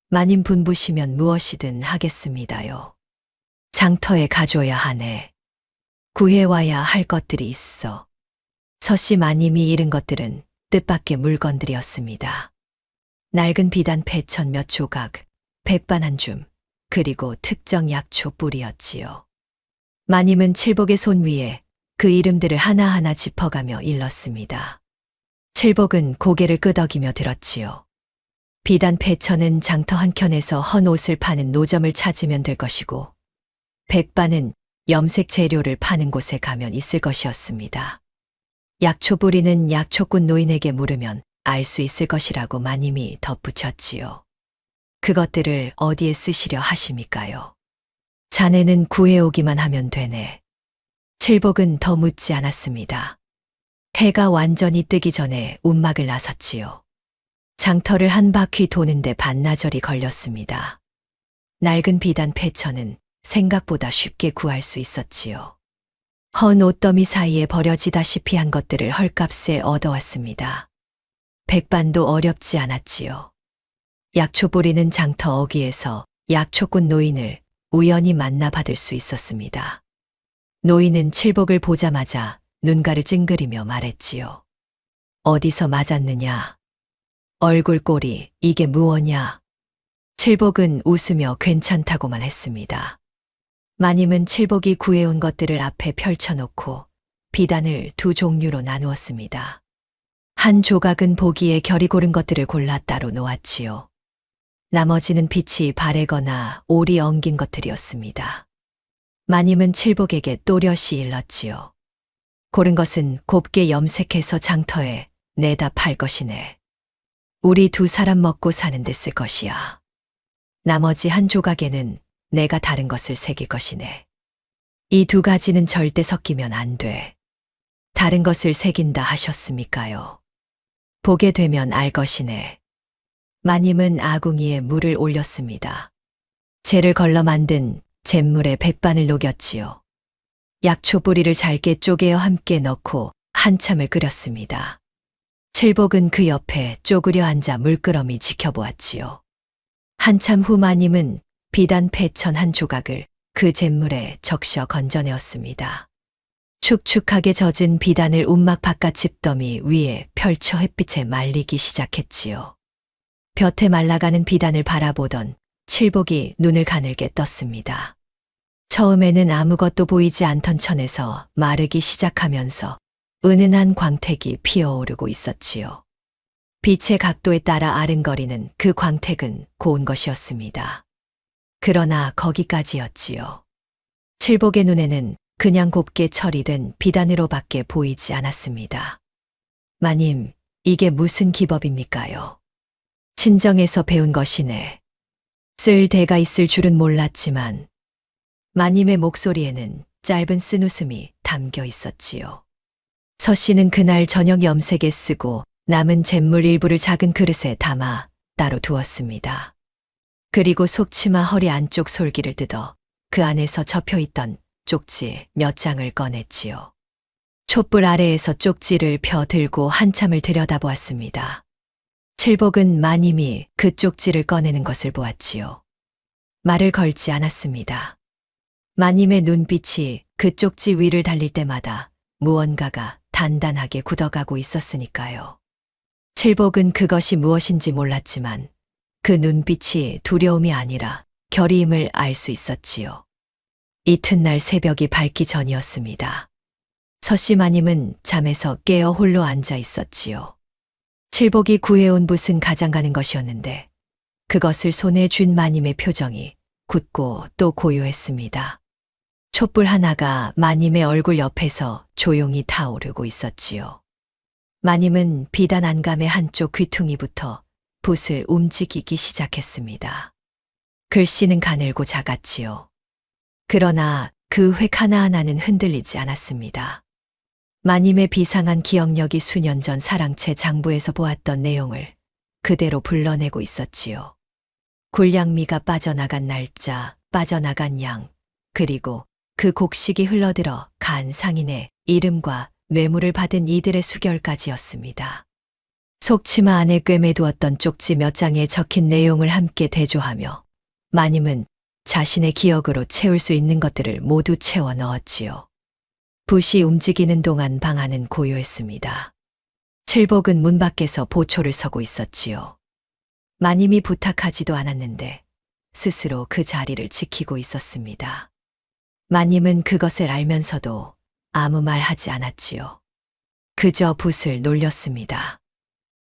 마님 분부시면 무엇이든 하겠습니다요. 장터에 가줘야 하네. 구해와야 할 것들이 있어. 서씨 마님이 잃은 것들은 뜻밖의 물건들이었습니다. 낡은 비단 패천 몇 조각, 백반 한 줌, 그리고 특정 약초 뿌리였지요. 마님은 칠복의 손 위에 그 이름들을 하나하나 짚어가며 일렀습니다. 칠복은 고개를 끄덕이며 들었지요. 비단 패천은 장터 한켠에서 헌 옷을 파는 노점을 찾으면 될 것이고, 백반은 염색 재료를 파는 곳에 가면 있을 것이었습니다. 약초 뿌리는 약초꾼 노인에게 물으면 알 수 있을 것이라고 마님이 덧붙였지요. 그것들을 어디에 쓰시려 하십니까요? 자네는 구해오기만 하면 되네. 칠복은 더 묻지 않았습니다. 해가 완전히 뜨기 전에 움막을 나섰지요. 장터를 한 바퀴 도는데 반나절이 걸렸습니다. 낡은 비단 패천은 생각보다 쉽게 구할 수 있었지요. 헌 옷더미 사이에 버려지다시피 한 것들을 헐값에 얻어왔습니다. 백반도 어렵지 않았지요. 약초 뿌리는 장터 어귀에서 약초꾼 노인을 우연히 만나 받을 수 있었습니다. 노인은 칠복을 보자마자 눈가를 찡그리며 말했지요. 어디서 맞았느냐? 얼굴 꼴이 이게 무엇냐? 칠복은 웃으며 괜찮다고만 했습니다. 마님은 칠복이 구해온 것들을 앞에 펼쳐놓고 비단을 두 종류로 나누었습니다. 한 조각은 보기에 결이 고른 것들을 골라 따로 놓았지요. 나머지는 빛이 바래거나 올이 엉긴 것들이었습니다. 마님은 칠복에게 또렷이 일렀지요. 고른 것은 곱게 염색해서 장터에 내다 팔 것이네. 우리 두 사람 먹고 사는 데 쓸 것이야. 나머지 한 조각에는 내가 다른 것을 새길 것이네. 이 두 가지는 절대 섞이면 안 돼. 다른 것을 새긴다 하셨습니까요? 보게 되면 알 것이네. 마님은 아궁이에 물을 올렸습니다. 재를 걸러 만든 잿물에 백반을 녹였지요. 약초 뿌리를 잘게 쪼개어 함께 넣고 한참을 끓였습니다. 칠복은 그 옆에 쪼그려 앉아 물끄러미 지켜보았지요. 한참 후 마님은 비단 패천 한 조각을 그 잿물에 적셔 건져내었습니다. 축축하게 젖은 비단을 움막 바깥 집더미 위에 펼쳐 햇빛에 말리기 시작했지요. 볕에 말라가는 비단을 바라보던 칠복이 눈을 가늘게 떴습니다. 처음에는 아무것도 보이지 않던 천에서 마르기 시작하면서 은은한 광택이 피어오르고 있었지요. 빛의 각도에 따라 아른거리는 그 광택은 고운 것이었습니다. 그러나 거기까지였지요. 칠복의 눈에는 그냥 곱게 처리된 비단으로밖에 보이지 않았습니다. 마님, 이게 무슨 기법입니까요? 친정에서 배운 것이네. 쓸 데가 있을 줄은 몰랐지만 마님의 목소리에는 짧은 쓴웃음이 담겨 있었지요. 서 씨는 그날 저녁 염색에 쓰고 남은 잿물 일부를 작은 그릇에 담아 따로 두었습니다. 그리고 속치마 허리 안쪽 솔기를 뜯어 그 안에서 접혀있던 쪽지 몇 장을 꺼냈지요. 촛불 아래에서 쪽지를 펴 들고 한참을 들여다보았습니다. 칠복은 마님이 그 쪽지를 꺼내는 것을 보았지요. 말을 걸지 않았습니다. 마님의 눈빛이 그 쪽지 위를 달릴 때마다 무언가가 단단하게 굳어가고 있었으니까요. 칠복은 그것이 무엇인지 몰랐지만 그 눈빛이 두려움이 아니라 결의임을 알 수 있었지요. 이튿날 새벽이 밝기 전이었습니다. 서씨 마님은 잠에서 깨어 홀로 앉아 있었지요. 칠복이 구해온 붓은 가장 가는 것이었는데 그것을 손에 쥔 마님의 표정이 굳고 또 고요했습니다. 촛불 하나가 마님의 얼굴 옆에서 조용히 타오르고 있었지요. 마님은 비단 안감의 한쪽 귀퉁이부터 붓을 움직이기 시작했습니다. 글씨는 가늘고 작았지요. 그러나 그 획 하나하나는 흔들리지 않았습니다. 마님의 비상한 기억력이 수년 전 사랑채 장부에서 보았던 내용을 그대로 불러내고 있었지요. 굴량미가 빠져나간 날짜, 빠져나간 양, 그리고 그 곡식이 흘러들어 간 상인의 이름과 뇌물을 받은 이들의 수결까지였습니다. 속치마 안에 꿰매두었던 쪽지 몇 장에 적힌 내용을 함께 대조하며 마님은 자신의 기억으로 채울 수 있는 것들을 모두 채워 넣었지요. 붓이 움직이는 동안 방 안은 고요했습니다. 칠복은 문 밖에서 보초를 서고 있었지요. 마님이 부탁하지도 않았는데 스스로 그 자리를 지키고 있었습니다. 마님은 그것을 알면서도 아무 말 하지 않았지요. 그저 붓을 놀렸습니다.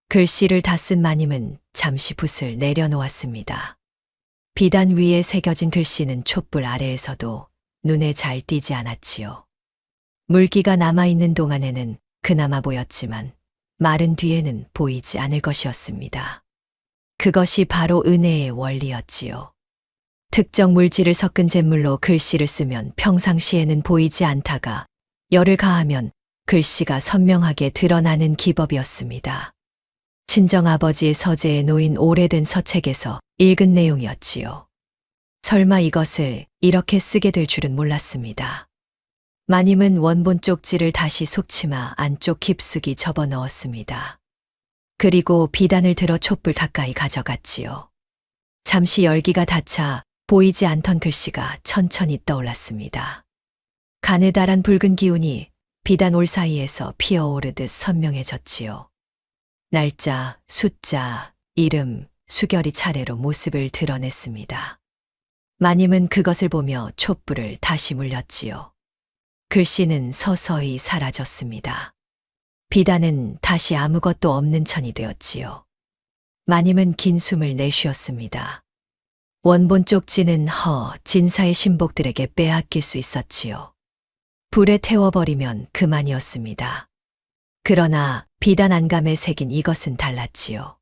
글씨를 다 쓴 마님은 잠시 붓을 내려놓았습니다. 비단 위에 새겨진 글씨는 촛불 아래에서도 눈에 잘 띄지 않았지요. 물기가 남아있는 동안에는 그나마 보였지만 마른 뒤에는 보이지 않을 것이었습니다. 그것이 바로 은혜의 원리였지요. 특정 물질을 섞은 잿물로 글씨를 쓰면 평상시에는 보이지 않다가 열을 가하면 글씨가 선명하게 드러나는 기법이었습니다. 친정아버지의 서재에 놓인 오래된 서책에서 읽은 내용이었지요. 설마 이것을 이렇게 쓰게 될 줄은 몰랐습니다. 마님은 원본 쪽지를 다시 속치마 안쪽 깊숙이 접어 넣었습니다. 그리고 비단을 들어 촛불 가까이 가져갔지요. 잠시 열기가 닿자 보이지 않던 글씨가 천천히 떠올랐습니다. 가느다란 붉은 기운이 비단 올 사이에서 피어오르듯 선명해졌지요. 날짜, 숫자, 이름, 수결이 차례로 모습을 드러냈습니다. 마님은 그것을 보며 촛불을 다시 물렸지요. 글씨는 서서히 사라졌습니다. 비단은 다시 아무것도 없는 천이 되었지요. 마님은 긴 숨을 내쉬었습니다. 원본 쪽지는 진사의 신복들에게 빼앗길 수 있었지요. 불에 태워버리면 그만이었습니다. 그러나 비단 안감에 새긴 이것은 달랐지요.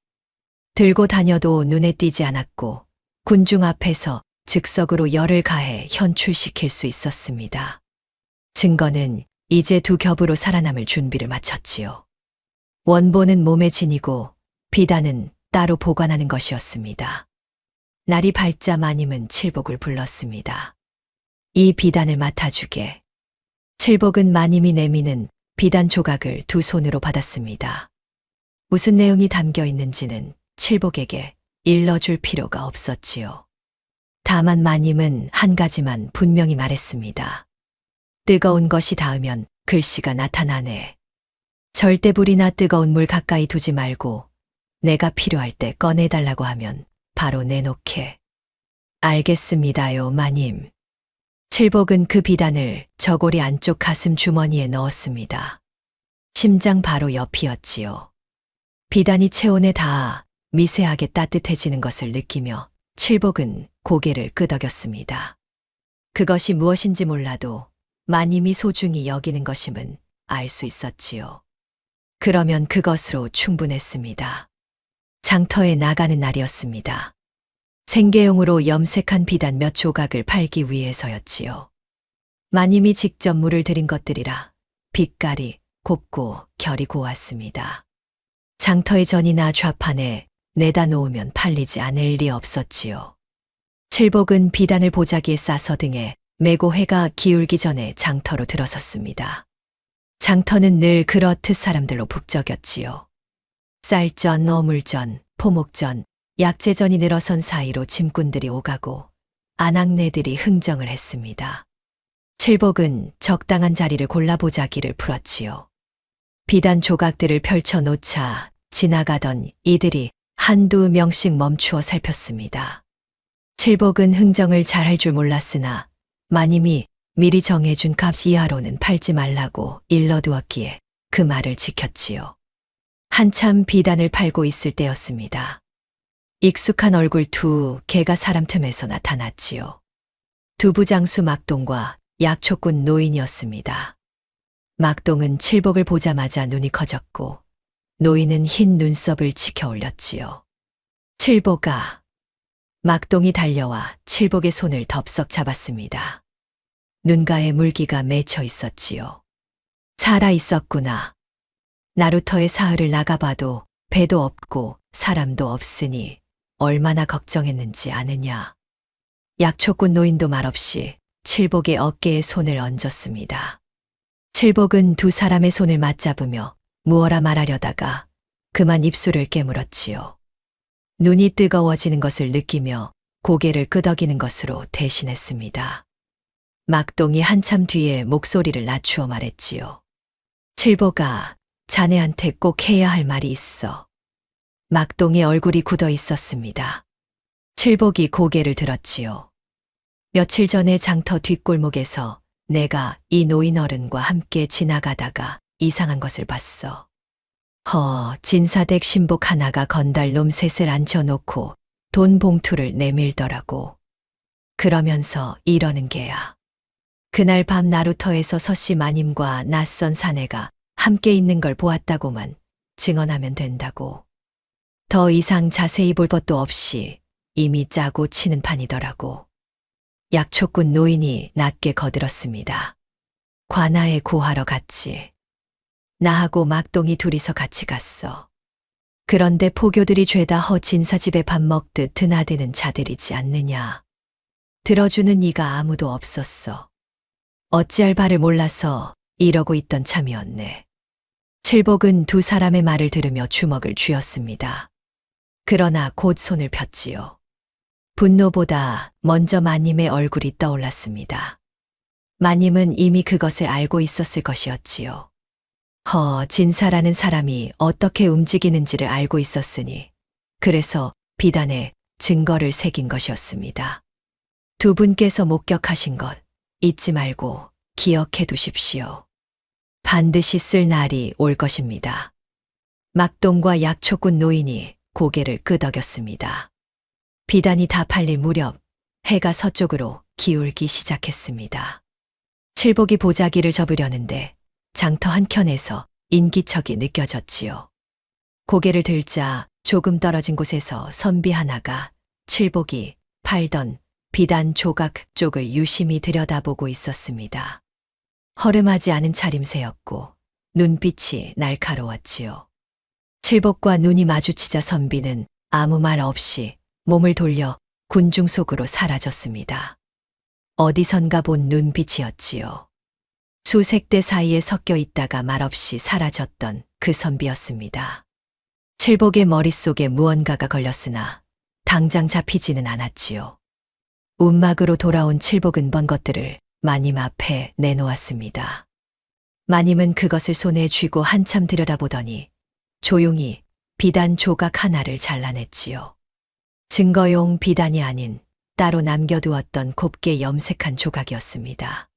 들고 다녀도 눈에 띄지 않았고 군중 앞에서 즉석으로 열을 가해 현출시킬 수 있었습니다. 증거는 이제 두 겹으로 살아남을 준비를 마쳤지요. 원본은 몸에 지니고 비단은 따로 보관하는 것이었습니다. 날이 밝자 마님은 칠복을 불렀습니다. 이 비단을 맡아주게. 칠복은 마님이 내미는 비단 조각을 두 손으로 받았습니다. 무슨 내용이 담겨 있는지는 칠복에게 일러줄 필요가 없었지요. 다만 마님은 한 가지만 분명히 말했습니다. 뜨거운 것이 닿으면 글씨가 나타나네. 절대 불이나 뜨거운 물 가까이 두지 말고 내가 필요할 때 꺼내달라고 하면 바로 내놓게. 알겠습니다요, 마님. 칠복은 그 비단을 저고리 안쪽 가슴 주머니에 넣었습니다. 심장 바로 옆이었지요. 비단이 체온에 닿아 미세하게 따뜻해지는 것을 느끼며 칠복은 고개를 끄덕였습니다. 그것이 무엇인지 몰라도 마님이 소중히 여기는 것임은 알 수 있었지요. 그러면 그것으로 충분했습니다. 장터에 나가는 날이었습니다. 생계용으로 염색한 비단 몇 조각을 팔기 위해서였지요. 마님이 직접 물을 들인 것들이라 빛깔이 곱고 결이 고왔습니다. 장터의 전이나 좌판에 내다 놓으면 팔리지 않을 리 없었지요. 칠복은 비단을 보자기에 싸서 등에 메고 해가 기울기 전에 장터로 들어섰습니다. 장터는 늘 그렇듯 사람들로 북적였지요. 쌀전, 어물전, 포목전, 약재전이 늘어선 사이로 짐꾼들이 오가고 아낙네들이 흥정을 했습니다. 칠복은 적당한 자리를 골라 보자기를 풀었지요. 비단 조각들을 펼쳐 놓자 지나가던 이들이 한두 명씩 멈추어 살폈습니다. 칠복은 흥정을 잘할 줄 몰랐으나 마님이 미리 정해준 값 이하로는 팔지 말라고 일러두었기에 그 말을 지켰지요. 한참 비단을 팔고 있을 때였습니다. 익숙한 얼굴 두 개가 사람 틈에서 나타났지요. 두부장수 막동과 약초꾼 노인이었습니다. 막동은 칠복을 보자마자 눈이 커졌고 노인은 흰 눈썹을 치켜 올렸지요. 칠복아. 막동이 달려와 칠복의 손을 덥석 잡았습니다. 눈가에 물기가 맺혀 있었지요. 살아 있었구나. 나루터의 사흘을 나가봐도 배도 없고 사람도 없으니 얼마나 걱정했는지 아느냐. 약초꾼 노인도 말없이 칠복의 어깨에 손을 얹었습니다. 칠복은 두 사람의 손을 맞잡으며 무어라 말하려다가 그만 입술을 깨물었지요. 눈이 뜨거워지는 것을 느끼며 고개를 끄덕이는 것으로 대신했습니다. 막동이 한참 뒤에 목소리를 낮추어 말했지요. 칠복아, 자네한테 꼭 해야 할 말이 있어. 막동의 얼굴이 굳어 있었습니다. 칠복이 고개를 들었지요. 며칠 전에 장터 뒷골목에서 내가 이 노인 어른과 함께 지나가다가 이상한 것을 봤어. 진사댁 신복 하나가 건달놈 셋을 앉혀놓고 돈 봉투를 내밀더라고. 그러면서 이러는 게야. 그날 밤 나루터에서 서씨 마님과 낯선 사내가 함께 있는 걸 보았다고만 증언하면 된다고. 더 이상 자세히 볼 것도 없이 이미 짜고 치는 판이더라고. 약초꾼 노인이 낮게 거들었습니다. 관아에 고하러 갔지. 나하고 막동이 둘이서 같이 갔어. 그런데 포교들이 죄다 진사집에 밥 먹듯 드나드는 자들이지 않느냐. 들어주는 이가 아무도 없었어. 어찌할 바를 몰라서 이러고 있던 참이었네. 칠복은 두 사람의 말을 들으며 주먹을 쥐었습니다. 그러나 곧 손을 폈지요. 분노보다 먼저 마님의 얼굴이 떠올랐습니다. 마님은 이미 그것을 알고 있었을 것이었지요. 진사라는 사람이 어떻게 움직이는지를 알고 있었으니 그래서 비단에 증거를 새긴 것이었습니다. 두 분께서 목격하신 것 잊지 말고 기억해 두십시오. 반드시 쓸 날이 올 것입니다. 막동과 약초꾼 노인이 고개를 끄덕였습니다. 비단이 다 팔릴 무렵 해가 서쪽으로 기울기 시작했습니다. 칠복이 보자기를 접으려는데 장터 한켠에서 인기척이 느껴졌지요. 고개를 들자 조금 떨어진 곳에서 선비 하나가 칠복이 팔던 비단 조각 쪽을 유심히 들여다보고 있었습니다. 허름하지 않은 차림새였고 눈빛이 날카로웠지요. 칠복과 눈이 마주치자 선비는 아무 말 없이 몸을 돌려 군중 속으로 사라졌습니다. 어디선가 본 눈빛이었지요. 수색대 사이에 섞여 있다가 말없이 사라졌던 그 선비였습니다. 칠복의 머릿속에 무언가가 걸렸으나 당장 잡히지는 않았지요. 움막으로 돌아온 칠복은 번 것들을 마님 앞에 내놓았습니다. 마님은 그것을 손에 쥐고 한참 들여다보더니 조용히 비단 조각 하나를 잘라냈지요. 증거용 비단이 아닌 따로 남겨두었던 곱게 염색한 조각이었습니다.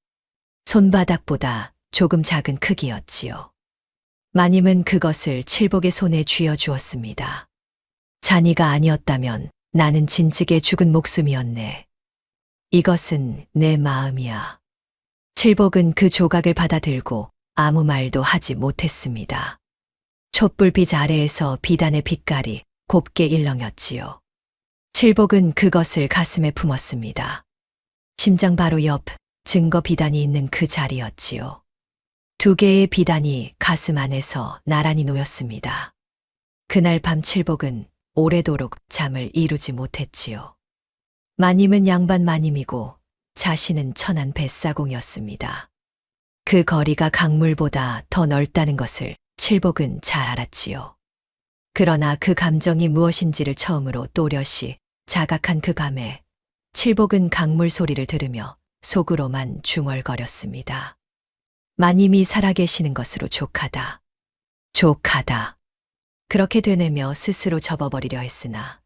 손바닥보다 조금 작은 크기였지요. 마님은 그것을 칠복의 손에 쥐어 주었습니다. 자니가 아니었다면 나는 진즉에 죽은 목숨이었네. 이것은 내 마음이야. 칠복은 그 조각을 받아들고 아무 말도 하지 못했습니다. 촛불빛 아래에서 비단의 빛깔이 곱게 일렁였지요. 칠복은 그것을 가슴에 품었습니다. 심장 바로 옆 증거 비단이 있는 그 자리였지요. 두 개의 비단이 가슴 안에서 나란히 놓였습니다. 그날 밤 칠복은 오래도록 잠을 이루지 못했지요. 마님은 양반 마님이고 자신은 천한 뱃사공이었습니다. 그 거리가 강물보다 더 넓다는 것을 칠복은 잘 알았지요. 그러나 그 감정이 무엇인지를 처음으로 또렷이 자각한 그 밤에 칠복은 강물 소리를 들으며 속으로만 중얼거렸습니다. 마님이 살아계시는 것으로 족하다. 족하다. 그렇게 되뇌며 스스로 접어버리려 했으나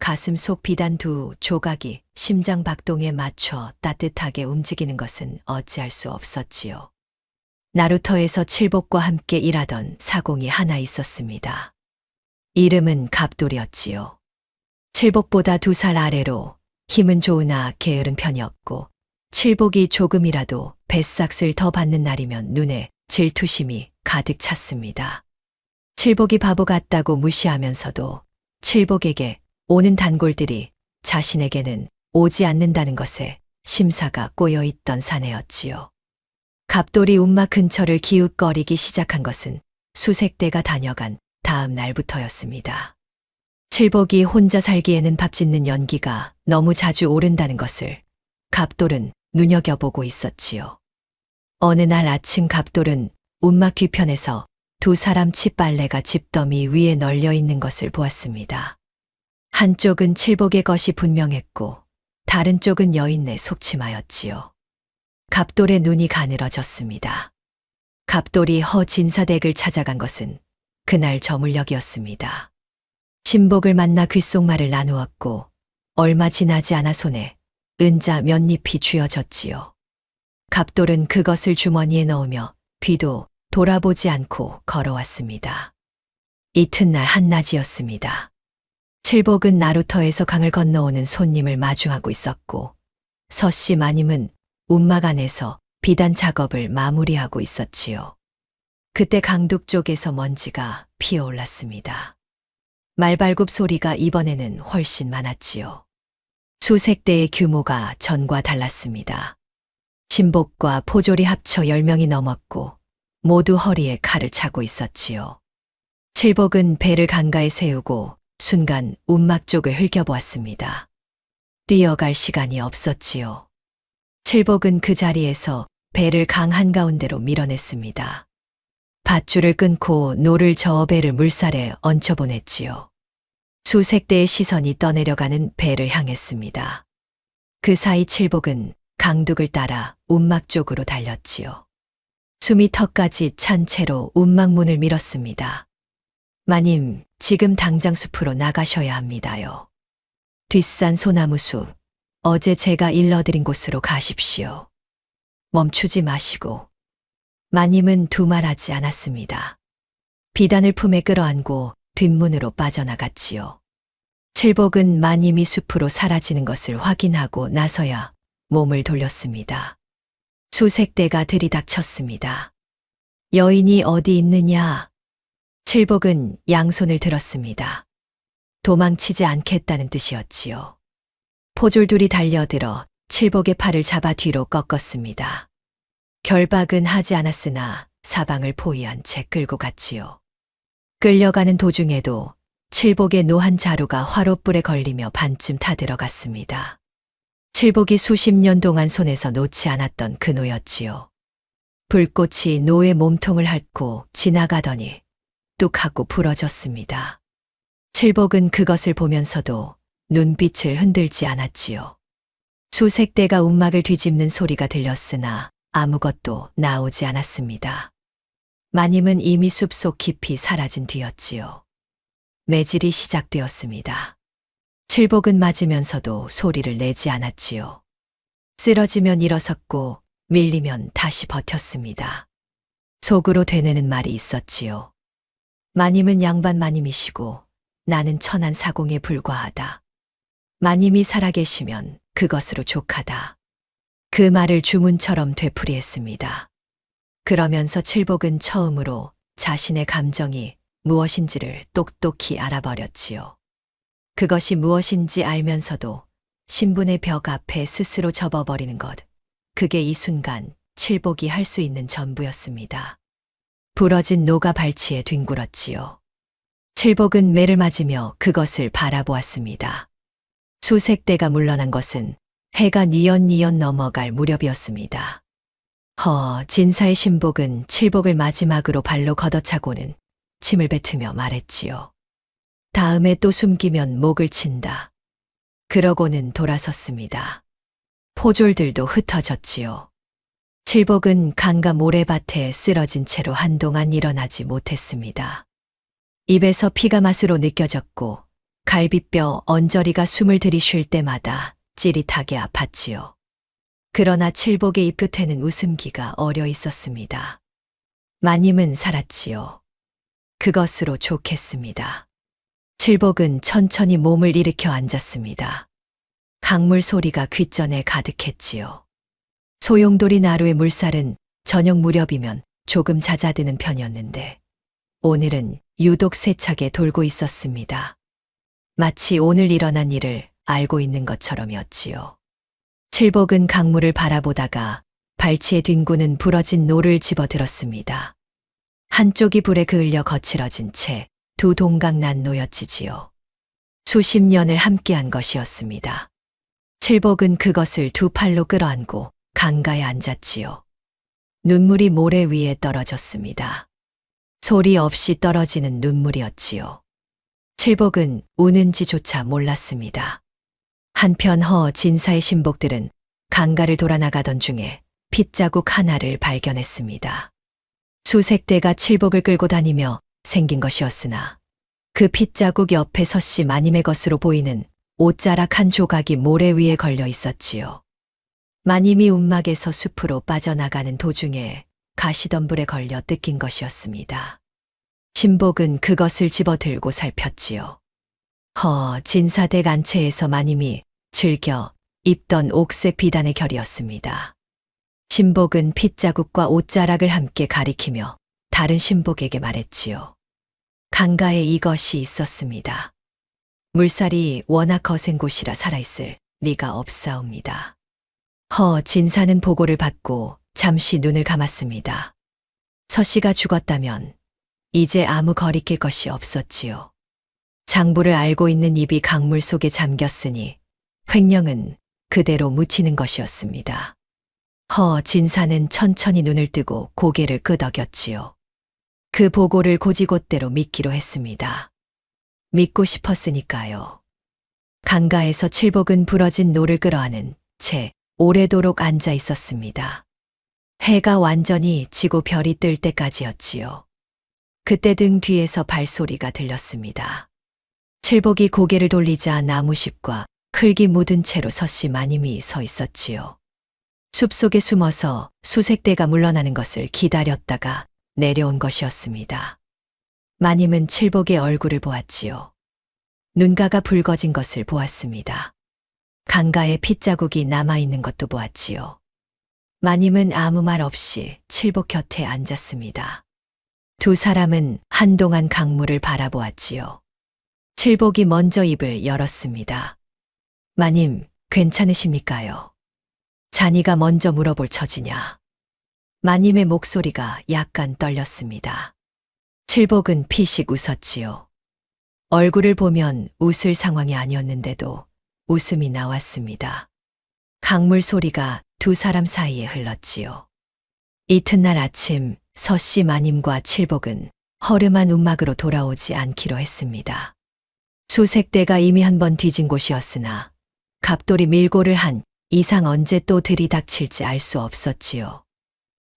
가슴 속 비단 두 조각이 심장 박동에 맞춰 따뜻하게 움직이는 것은 어찌할 수 없었지요. 나루터에서 칠복과 함께 일하던 사공이 하나 있었습니다. 이름은 갑돌이었지요. 칠복보다 2살 아래로 힘은 좋으나 게으른 편이었고 칠복이 조금이라도 뱃삭을 더 받는 날이면 눈에 질투심이 가득 찼습니다. 칠복이 바보 같다고 무시하면서도 칠복에게 오는 단골들이 자신에게는 오지 않는다는 것에 심사가 꼬여있던 사내였지요. 갑돌이 움막 근처를 기웃거리기 시작한 것은 수색대가 다녀간 다음 날부터였습니다. 칠복이 혼자 살기에는 밥 짓는 연기가 너무 자주 오른다는 것을 갑돌은 눈여겨보고 있었지요. 어느 날 아침 갑돌은 움막 뒤편에서 2사람 칫빨래가 집더미 위에 널려 있는 것을 보았습니다. 한쪽은 칠복의 것이 분명했고 다른 쪽은 여인네 속치마였지요. 갑돌의 눈이 가늘어졌습니다. 갑돌이 허진사댁을 찾아간 것은 그날 저물녘이었습니다. 신복을 만나 귓속말을 나누었고 얼마 지나지 않아 손에 은자 몇 잎이 쥐어졌지요. 갑돌은 그것을 주머니에 넣으며 뒤도 돌아보지 않고 걸어왔습니다. 이튿날 한낮이었습니다. 칠복은 나루터에서 강을 건너오는 손님을 마주하고 있었고 서씨 마님은 움막 안에서 비단 작업을 마무리하고 있었지요. 그때 강둑 쪽에서 먼지가 피어올랐습니다. 말발굽 소리가 이번에는 훨씬 많았지요. 수색대의 규모가 전과 달랐습니다. 신복과 포졸이 합쳐 10명이 넘었고 모두 허리에 칼을 차고 있었지요. 칠복은 배를 강가에 세우고 순간 움막 쪽을 흘겨보았습니다. 뛰어갈 시간이 없었지요. 칠복은 그 자리에서 배를 강 한가운데로 밀어냈습니다. 밧줄을 끊고 노를 저어 배를 물살에 얹혀보냈지요. 수색대의 시선이 떠내려가는 배를 향했습니다. 그 사이 칠복은 강둑을 따라 움막 쪽으로 달렸지요. 숨이 턱까지 찬 채로 움막 문을 밀었습니다. 마님, 지금 당장 숲으로 나가셔야 합니다요. 뒷산 소나무 숲, 어제 제가 일러드린 곳으로 가십시오. 멈추지 마시고. 마님은 두말하지 않았습니다. 비단을 품에 끌어안고 뒷문으로 빠져나갔지요. 칠복은 마님이 숲으로 사라지는 것을 확인하고 나서야 몸을 돌렸습니다. 수색대가 들이닥쳤습니다. 여인이 어디 있느냐? 칠복은 양손을 들었습니다. 도망치지 않겠다는 뜻이었지요. 포졸 둘이 달려들어 칠복의 팔을 잡아 뒤로 꺾었습니다. 결박은 하지 않았으나 사방을 포위한 채 끌고 갔지요. 끌려가는 도중에도 칠복의 노한 자루가 화롯불에 걸리며 반쯤 타들어갔습니다. 칠복이 수십 년 동안 손에서 놓지 않았던 그 노였지요. 불꽃이 노의 몸통을 핥고 지나가더니 뚝 하고 부러졌습니다. 칠복은 그것을 보면서도 눈빛을 흔들지 않았지요. 수색대가 움막을 뒤집는 소리가 들렸으나 아무것도 나오지 않았습니다. 마님은 이미 숲속 깊이 사라진 뒤였지요. 매질이 시작되었습니다. 칠복은 맞으면서도 소리를 내지 않았지요. 쓰러지면 일어섰고 밀리면 다시 버텼습니다. 속으로 되뇌는 말이 있었지요. 마님은 양반 마님이시고 나는 천한 사공에 불과하다. 마님이 살아계시면 그것으로 족하다. 그 말을 주문처럼 되풀이했습니다. 그러면서 칠복은 처음으로 자신의 감정이 무엇인지를 똑똑히 알아버렸지요. 그것이 무엇인지 알면서도 신분의 벽 앞에 스스로 접어버리는 것. 그게 이 순간 칠복이 할 수 있는 전부였습니다. 부러진 노가 발치에 뒹굴었지요. 칠복은 매를 맞으며 그것을 바라보았습니다. 수색대가 물러난 것은 해가 뉘엿뉘엿 넘어갈 무렵이었습니다. 진사의 신복은 칠복을 마지막으로 발로 걷어차고는 침을 뱉으며 말했지요. 다음에 또 숨기면 목을 친다. 그러고는 돌아섰습니다. 포졸들도 흩어졌지요. 칠복은 강가 모래밭에 쓰러진 채로 한동안 일어나지 못했습니다. 입에서 피가 맛으로 느껴졌고 갈비뼈 언저리가 숨을 들이쉴 때마다 찌릿하게 아팠지요. 그러나 칠복의 입 끝에는 웃음기가 어려 있었습니다. 마님은 살았지요. 그것으로 좋겠습니다. 칠복은 천천히 몸을 일으켜 앉았습니다. 강물 소리가 귓전에 가득했지요. 소용돌이 나루의 물살은 저녁 무렵이면 조금 잦아드는 편이었는데 오늘은 유독 세차게 돌고 있었습니다. 마치 오늘 일어난 일을 알고 있는 것처럼이었지요. 칠복은 강물을 바라보다가 발치에 뒹구는 부러진 노를 집어들었습니다. 한쪽이 불에 그을려 거칠어진 채 두 동강 난 노였지지요. 수십 년을 함께한 것이었습니다. 칠복은 그것을 두 팔로 끌어안고 강가에 앉았지요. 눈물이 모래 위에 떨어졌습니다. 소리 없이 떨어지는 눈물이었지요. 칠복은 우는지조차 몰랐습니다. 한편 진사의 신복들은 강가를 돌아나가던 중에 핏자국 하나를 발견했습니다. 수색대가 칠복을 끌고 다니며 생긴 것이었으나 그 핏자국 옆에 서씨 마님의 것으로 보이는 옷자락 한 조각이 모래 위에 걸려 있었지요. 마님이 움막에서 숲으로 빠져나가는 도중에 가시덤불에 걸려 뜯긴 것이었습니다. 신복은 그것을 집어들고 살폈지요. 진사댁 안채에서 마님이 즐겨 입던 옥색 비단의 결이었습니다. 신복은 핏자국과 옷자락을 함께 가리키며 다른 신복에게 말했지요. 강가에 이것이 있었습니다. 물살이 워낙 거센 곳이라 살아있을 리가 없사옵니다. 진사는 보고를 받고 잠시 눈을 감았습니다. 서씨가 죽었다면 이제 아무 거리낄 것이 없었지요. 장부를 알고 있는 입이 강물 속에 잠겼으니 횡령은 그대로 묻히는 것이었습니다. 진사는 천천히 눈을 뜨고 고개를 끄덕였지요. 그 보고를 고지곳대로 믿기로 했습니다. 믿고 싶었으니까요. 강가에서 칠복은 부러진 노를 끌어안은 채 오래도록 앉아 있었습니다. 해가 완전히 지고 별이 뜰 때까지였지요. 그때 등 뒤에서 발소리가 들렸습니다. 칠복이 고개를 돌리자 나무십과 흙이 묻은 채로 서씨 마님이 서 있었지요. 숲속에 숨어서 수색대가 물러나는 것을 기다렸다가 내려온 것이었습니다. 마님은 칠복의 얼굴을 보았지요. 눈가가 붉어진 것을 보았습니다. 강가에 핏자국이 남아있는 것도 보았지요. 마님은 아무 말 없이 칠복 곁에 앉았습니다. 두 사람은 한동안 강물을 바라보았지요. 칠복이 먼저 입을 열었습니다. 마님, 괜찮으십니까요? 자니가 먼저 물어볼 처지냐. 마님의 목소리가 약간 떨렸습니다. 칠복은 피식 웃었지요. 얼굴을 보면 웃을 상황이 아니었는데도 웃음이 나왔습니다. 강물 소리가 두 사람 사이에 흘렀지요. 이튿날 아침 서씨 마님과 칠복은 허름한 움막으로 돌아오지 않기로 했습니다. 수색대가 이미 한 번 뒤진 곳이었으나 갑돌이 밀고를 한 이상 언제 또 들이닥칠지 알 수 없었지요.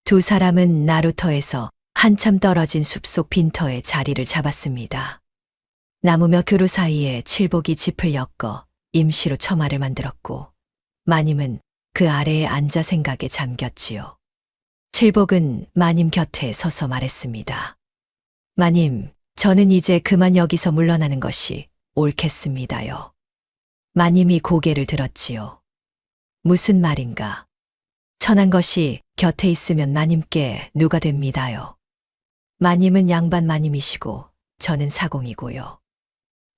두 사람은 나루터에서 한참 떨어진 숲속 빈터에 자리를 잡았습니다. 나무며 교루 사이에 칠복이 짚을 엮어 임시로 처마를 만들었고 마님은 그 아래에 앉아 생각에 잠겼지요. 칠복은 마님 곁에 서서 말했습니다. 마님, 저는 이제 그만 여기서 물러나는 것이 옳겠습니다요. 마님이 고개를 들었지요. 무슨 말인가? 천한 것이 곁에 있으면 마님께 누가 됩니다요. 마님은 양반 마님이시고 저는 사공이고요.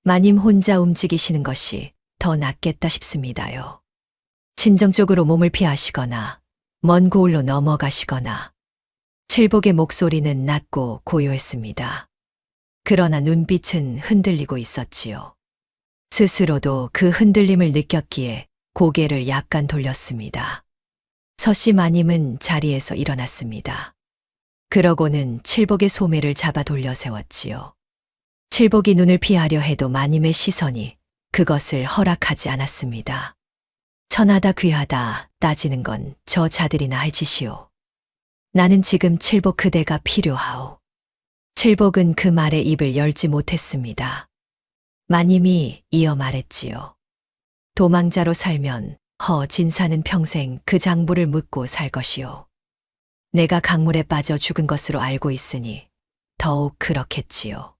마님 혼자 움직이시는 것이 더 낫겠다 싶습니다요. 친정 쪽으로 몸을 피하시거나 먼 고을로 넘어가시거나. 칠복의 목소리는 낮고 고요했습니다. 그러나 눈빛은 흔들리고 있었지요. 스스로도 그 흔들림을 느꼈기에 고개를 약간 돌렸습니다. 서씨 마님은 자리에서 일어났습니다. 그러고는 칠복의 소매를 잡아 돌려 세웠지요. 칠복이 눈을 피하려 해도 마님의 시선이 그것을 허락하지 않았습니다. 천하다 귀하다 따지는 건 저 자들이나 할 짓이오. 나는 지금 칠복 그대가 필요하오. 칠복은 그 말에 입을 열지 못했습니다. 마님이 이어 말했지요. 도망자로 살면 진사는 평생 그 장부를 묻고 살 것이오. 내가 강물에 빠져 죽은 것으로 알고 있으니 더욱 그렇겠지요.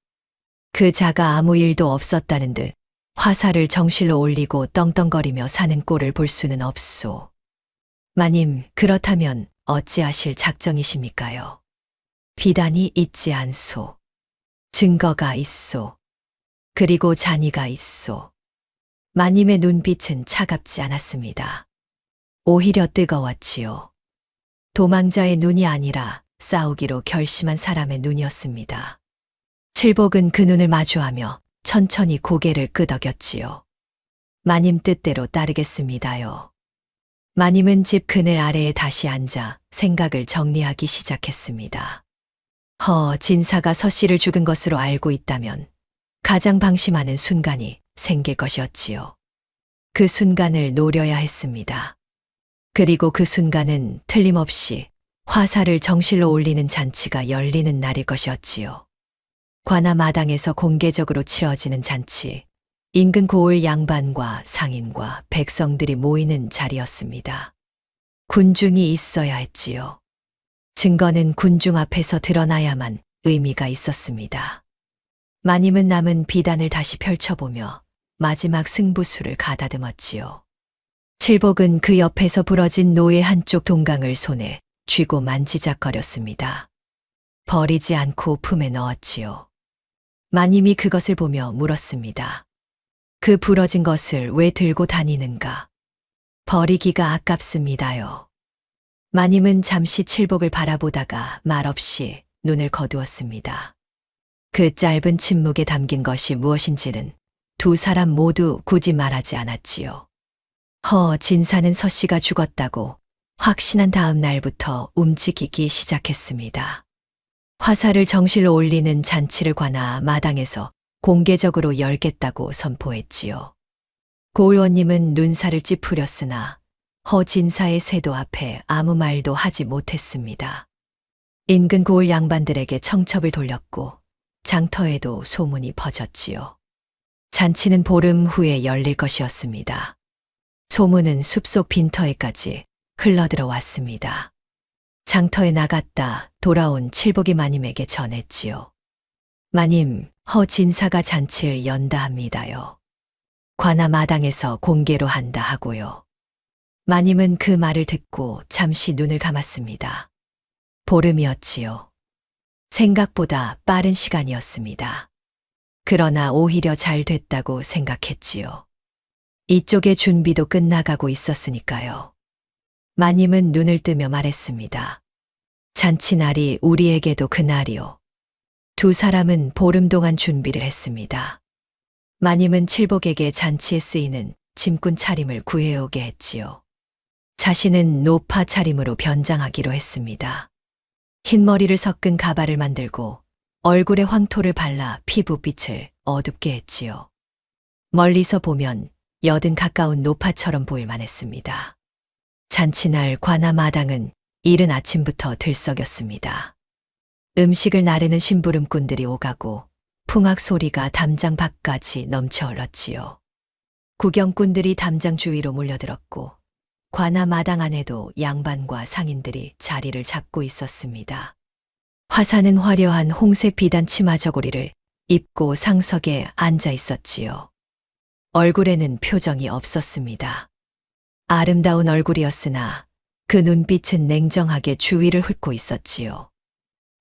그 자가 아무 일도 없었다는 듯 화살을 정실로 올리고 떵떵거리며 사는 꼴을 볼 수는 없소. 마님, 그렇다면 어찌하실 작정이십니까요? 비단이 있지 않소. 증거가 있소. 그리고 잔이가 있소. 마님의 눈빛은 차갑지 않았습니다. 오히려 뜨거웠지요. 도망자의 눈이 아니라 싸우기로 결심한 사람의 눈이었습니다. 칠복은 그 눈을 마주하며 천천히 고개를 끄덕였지요. 마님 뜻대로 따르겠습니다요. 마님은 집 그늘 아래에 다시 앉아 생각을 정리하기 시작했습니다. 진사가 서씨를 죽은 것으로 알고 있다면 가장 방심하는 순간이 생길 것이었지요. 그 순간을 노려야 했습니다. 그리고 그 순간은 틀림없이 화살을 정실로 올리는 잔치가 열리는 날일 것이었지요. 관아 마당에서 공개적으로 치러지는 잔치, 인근 고을 양반과 상인과 백성들이 모이는 자리였습니다. 군중이 있어야 했지요. 증거는 군중 앞에서 드러나야만 의미가 있었습니다. 마님은 남은 비단을 다시 펼쳐보며 마지막 승부수를 가다듬었지요. 칠복은 그 옆에서 부러진 노의 한쪽 동강을 손에 쥐고 만지작거렸습니다. 버리지 않고 품에 넣었지요. 마님이 그것을 보며 물었습니다. 그 부러진 것을 왜 들고 다니는가? 버리기가 아깝습니다요. 마님은 잠시 칠복을 바라보다가 말없이 눈을 거두었습니다. 그 짧은 침묵에 담긴 것이 무엇인지는 두 사람 모두 굳이 말하지 않았지요. 진사는 서씨가 죽었다고 확신한 다음 날부터 움직이기 시작했습니다. 화살을 정실로 올리는 잔치를 관아 마당에서 공개적으로 열겠다고 선포했지요. 고을원님은 눈살을 찌푸렸으나 진사의 세도 앞에 아무 말도 하지 못했습니다. 인근 고을 양반들에게 청첩을 돌렸고 장터에도 소문이 퍼졌지요. 잔치는 보름 후에 열릴 것이었습니다. 소문은 숲속 빈터에까지 흘러들어왔습니다. 장터에 나갔다 돌아온 칠복이 마님에게 전했지요. 마님, 진사가 잔치를 연다 합니다요. 관아 마당에서 공개로 한다 하고요. 마님은 그 말을 듣고 잠시 눈을 감았습니다. 보름이었지요. 생각보다 빠른 시간이었습니다. 그러나 오히려 잘 됐다고 생각했지요. 이쪽의 준비도 끝나가고 있었으니까요. 마님은 눈을 뜨며 말했습니다. 잔치날이 우리에게도 그날이요. 두 사람은 보름 동안 준비를 했습니다. 마님은 칠복에게 잔치에 쓰이는 짐꾼 차림을 구해오게 했지요. 자신은 노파 차림으로 변장하기로 했습니다. 흰머리를 섞은 가발을 만들고 얼굴에 황토를 발라 피부빛을 어둡게 했지요. 멀리서 보면 여든 가까운 노파처럼 보일만 했습니다. 잔치날 관아 마당은 이른 아침부터 들썩였습니다. 음식을 나르는 심부름꾼들이 오가고 풍악 소리가 담장 밖까지 넘쳐 흘렀지요. 구경꾼들이 담장 주위로 몰려들었고 관아 마당 안에도 양반과 상인들이 자리를 잡고 있었습니다. 화사는 화려한 홍색 비단 치마 저고리를 입고 상석에 앉아 있었지요. 얼굴에는 표정이 없었습니다. 아름다운 얼굴이었으나 그 눈빛은 냉정하게 주위를 훑고 있었지요.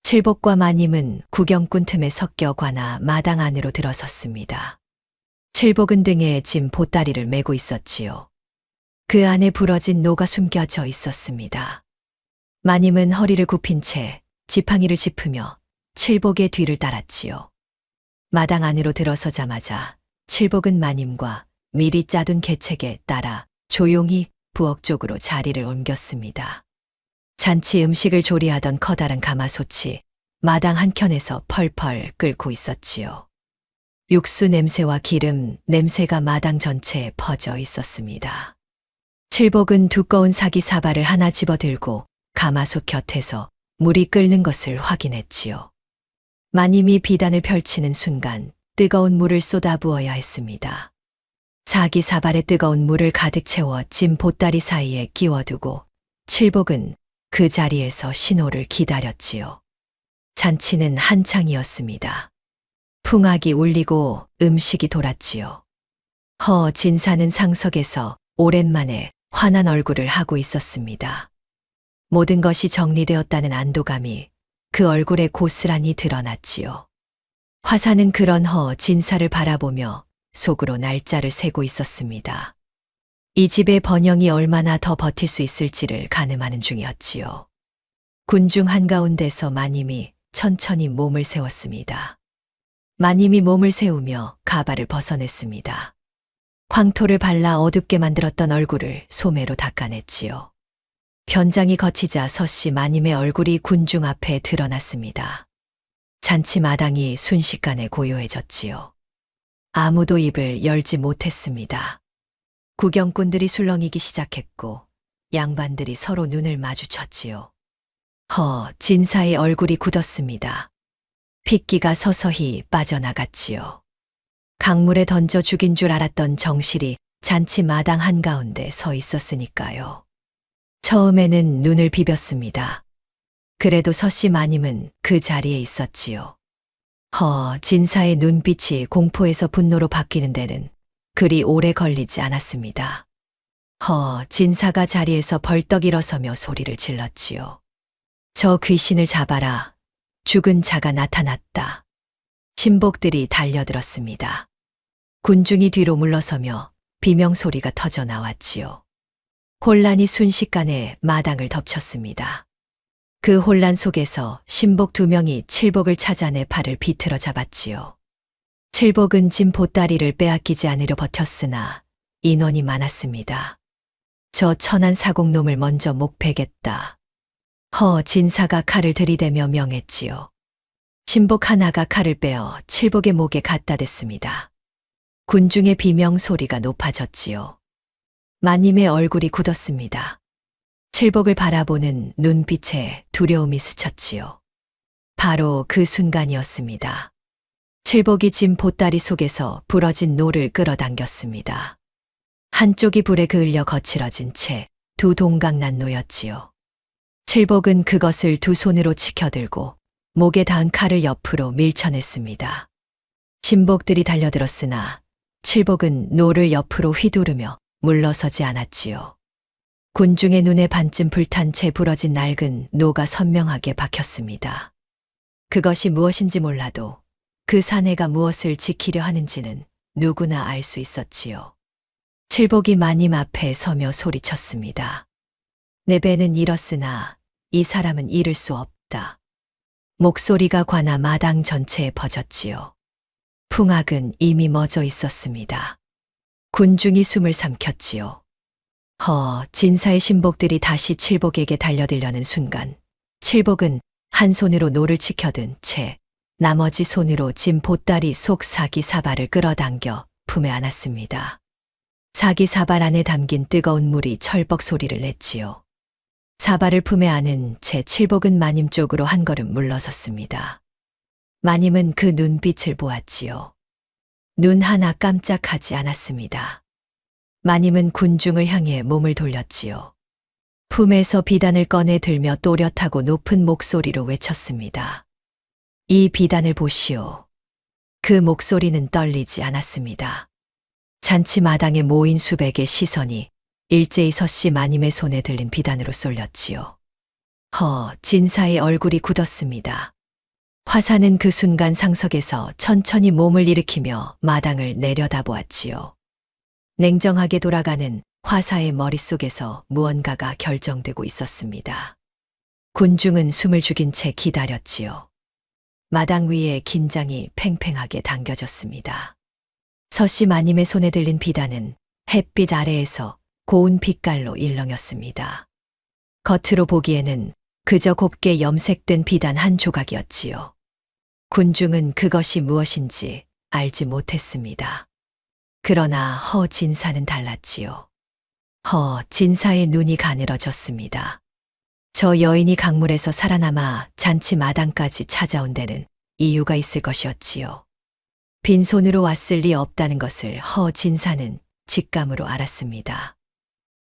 칠복과 마님은 구경꾼 틈에 섞여 관아 마당 안으로 들어섰습니다. 칠복은 등에 짐 보따리를 메고 있었지요. 그 안에 부러진 노가 숨겨져 있었습니다. 마님은 허리를 굽힌 채 지팡이를 짚으며 칠복의 뒤를 따랐지요. 마당 안으로 들어서자마자 칠복은 마님과 미리 짜둔 계책에 따라 조용히 부엌 쪽으로 자리를 옮겼습니다. 잔치 음식을 조리하던 커다란 가마솥이 마당 한켠에서 펄펄 끓고 있었지요. 육수 냄새와 기름 냄새가 마당 전체에 퍼져 있었습니다. 칠복은 두꺼운 사기 사발을 하나 집어들고 가마솥 곁에서 물이 끓는 것을 확인했지요. 마님이 비단을 펼치는 순간 뜨거운 물을 쏟아부어야 했습니다. 사기 사발에 뜨거운 물을 가득 채워 짐 보따리 사이에 끼워두고 칠복은 그 자리에서 신호를 기다렸지요. 잔치는 한창이었습니다. 풍악이 울리고 음식이 돌았지요. 진사는 상석에서 오랜만에 환한 얼굴을 하고 있었습니다. 모든 것이 정리되었다는 안도감이 그 얼굴에 고스란히 드러났지요. 화사는 그런 진사를 바라보며 속으로 날짜를 세고 있었습니다. 이 집의 번영이 얼마나 더 버틸 수 있을지를 가늠하는 중이었지요. 군중 한가운데서 마님이 천천히 몸을 세웠습니다. 마님이 몸을 세우며 가발을 벗어냈습니다. 황토를 발라 어둡게 만들었던 얼굴을 소매로 닦아냈지요. 변장이 거치자 서씨 마님의 얼굴이 군중 앞에 드러났습니다. 잔치 마당이 순식간에 고요해졌지요. 아무도 입을 열지 못했습니다. 구경꾼들이 술렁이기 시작했고 양반들이 서로 눈을 마주쳤지요. 진사의 얼굴이 굳었습니다. 핏기가 서서히 빠져나갔지요. 강물에 던져 죽인 줄 알았던 정실이 잔치 마당 한가운데 서 있었으니까요. 처음에는 눈을 비볐습니다. 그래도 서씨 마님은 그 자리에 있었지요. 진사의 눈빛이 공포에서 분노로 바뀌는 데는 그리 오래 걸리지 않았습니다. 진사가 자리에서 벌떡 일어서며 소리를 질렀지요. 저 귀신을 잡아라. 죽은 자가 나타났다. 신복들이 달려들었습니다. 군중이 뒤로 물러서며 비명소리가 터져 나왔지요. 혼란이 순식간에 마당을 덮쳤습니다. 그 혼란 속에서 신복 2명이 칠복을 찾아내 팔을 비틀어 잡았지요. 칠복은 짐 보따리를 빼앗기지 않으려 버텼으나 인원이 많았습니다. 저 천한 사공놈을 먼저 목패겠다. 진사가 칼을 들이대며 명했지요. 신복 하나가 칼을 빼어 칠복의 목에 갖다 댔습니다. 군중의 비명 소리가 높아졌지요. 마님의 얼굴이 굳었습니다. 칠복을 바라보는 눈빛에 두려움이 스쳤지요. 바로 그 순간이었습니다. 칠복이 짐 보따리 속에서 부러진 노를 끌어당겼습니다. 한쪽이 불에 그을려 거칠어진 채 두 동강난 노였지요. 칠복은 그것을 두 손으로 치켜들고 목에 닿은 칼을 옆으로 밀쳐냈습니다. 신복들이 달려들었으나 칠복은 노를 옆으로 휘두르며 물러서지 않았지요. 군중의 눈에 반쯤 불탄 채 부러진 낡은 노가 선명하게 박혔습니다. 그것이 무엇인지 몰라도 그 사내가 무엇을 지키려 하는지는 누구나 알 수 있었지요. 칠복이 마님 앞에 서며 소리쳤습니다. 내 배는 잃었으나 이 사람은 잃을 수 없다. 목소리가 관아 마당 전체에 퍼졌지요. 풍악은 이미 멎어 있었습니다. 군중이 숨을 삼켰지요. 진사의 신복들이 다시 칠복에게 달려들려는 순간 칠복은 한 손으로 노를 치켜든 채 나머지 손으로 짐 보따리 속 사기 사발을 끌어당겨 품에 안았습니다. 사기 사발 안에 담긴 뜨거운 물이 철벅 소리를 냈지요. 사발을 품에 안은 채 칠복은 마님 쪽으로 한 걸음 물러섰습니다. 마님은 그 눈빛을 보았지요. 눈 하나 깜짝하지 않았습니다. 마님은 군중을 향해 몸을 돌렸지요. 품에서 비단을 꺼내 들며 또렷하고 높은 목소리로 외쳤습니다. 이 비단을 보시오. 그 목소리는 떨리지 않았습니다. 잔치 마당에 모인 수백의 시선이 일제히 서씨 마님의 손에 들린 비단으로 쏠렸지요. 진사의 얼굴이 굳었습니다. 화사는 그 순간 상석에서 천천히 몸을 일으키며 마당을 내려다보았지요. 냉정하게 돌아가는 화사의 머릿속에서 무언가가 결정되고 있었습니다. 군중은 숨을 죽인 채 기다렸지요. 마당 위에 긴장이 팽팽하게 당겨졌습니다. 서씨 마님의 손에 들린 비단은 햇빛 아래에서 고운 빛깔로 일렁였습니다. 겉으로 보기에는 그저 곱게 염색된 비단 한 조각이었지요. 군중은 그것이 무엇인지 알지 못했습니다. 그러나 허진사는 달랐지요. 허진사의 눈이 가늘어졌습니다. 저 여인이 강물에서 살아남아 잔치 마당까지 찾아온 데는 이유가 있을 것이었지요. 빈손으로 왔을 리 없다는 것을 허진사는 직감으로 알았습니다.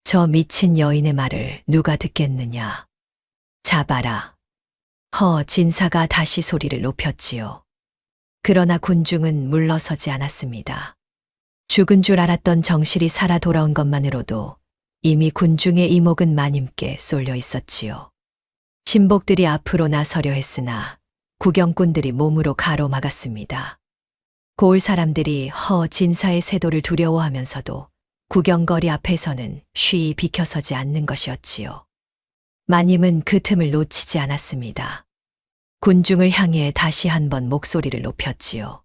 저 미친 여인의 말을 누가 듣겠느냐. 잡아라. 허진사가 다시 소리를 높였지요. 그러나 군중은 물러서지 않았습니다. 죽은 줄 알았던 정실이 살아 돌아온 것만으로도 이미 군중의 이목은 마님께 쏠려 있었지요. 신복들이 앞으로 나서려 했으나 구경꾼들이 몸으로 가로막았습니다. 고을 사람들이 허진사의 세도를 두려워하면서도 구경거리 앞에서는 쉬이 비켜서지 않는 것이었지요. 마님은 그 틈을 놓치지 않았습니다. 군중을 향해 다시 한번 목소리를 높였지요.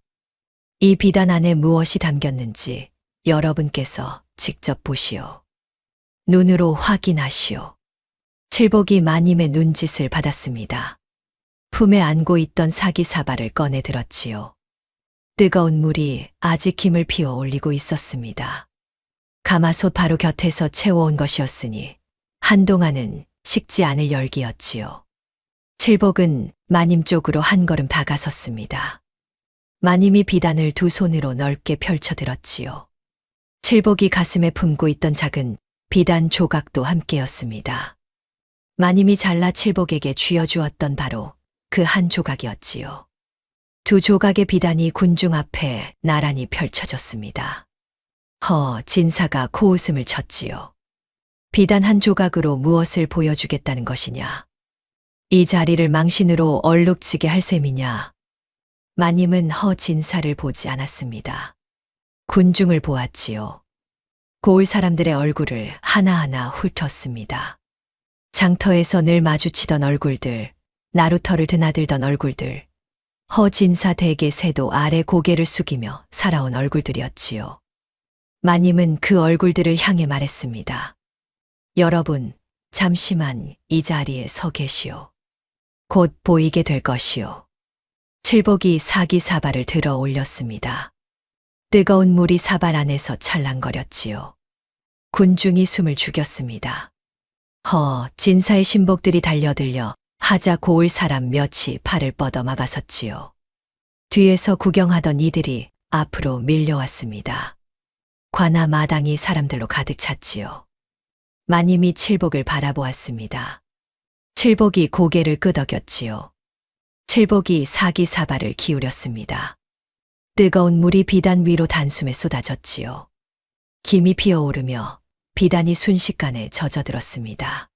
이 비단 안에 무엇이 담겼는지 여러분께서 직접 보시오. 눈으로 확인하시오. 칠복이 마님의 눈짓을 받았습니다. 품에 안고 있던 사기사발을 꺼내 들었지요. 뜨거운 물이 아직 김을 피워 올리고 있었습니다. 가마솥 바로 곁에서 채워온 것이었으니 한동안은 식지 않을 열기였지요. 칠복은 마님 쪽으로 한 걸음 다가섰습니다. 마님이 비단을 두 손으로 넓게 펼쳐들었지요. 칠복이 가슴에 품고 있던 작은 비단 조각도 함께였습니다. 마님이 잘라 칠복에게 쥐어주었던 바로 그 한 조각이었지요. 두 조각의 비단이 군중 앞에 나란히 펼쳐졌습니다. 진사가 코웃음을 쳤지요. 비단 한 조각으로 무엇을 보여주겠다는 것이냐. 이 자리를 망신으로 얼룩지게 할 셈이냐. 마님은 허진사를 보지 않았습니다. 군중을 보았지요. 고을 사람들의 얼굴을 하나하나 훑었습니다. 장터에서 늘 마주치던 얼굴들, 나루터를 드나들던 얼굴들, 허진사 대개 세도 아래 고개를 숙이며 살아온 얼굴들이었지요. 마님은 그 얼굴들을 향해 말했습니다. 여러분, 잠시만 이 자리에 서 계시오. 곧 보이게 될 것이오. 칠복이 사기사발을 들어 올렸습니다. 뜨거운 물이 사발 안에서 찰랑거렸지요. 군중이 숨을 죽였습니다. 진사의 신복들이 달려들려 하자 고을 사람 몇이 팔을 뻗어 막아섰지요. 뒤에서 구경하던 이들이 앞으로 밀려왔습니다. 관아 마당이 사람들로 가득 찼지요. 마님이 칠복을 바라보았습니다. 칠복이 고개를 끄덕였지요. 칠복이 사기사발을 기울였습니다. 뜨거운 물이 비단 위로 단숨에 쏟아졌지요. 김이 피어오르며 비단이 순식간에 젖어들었습니다.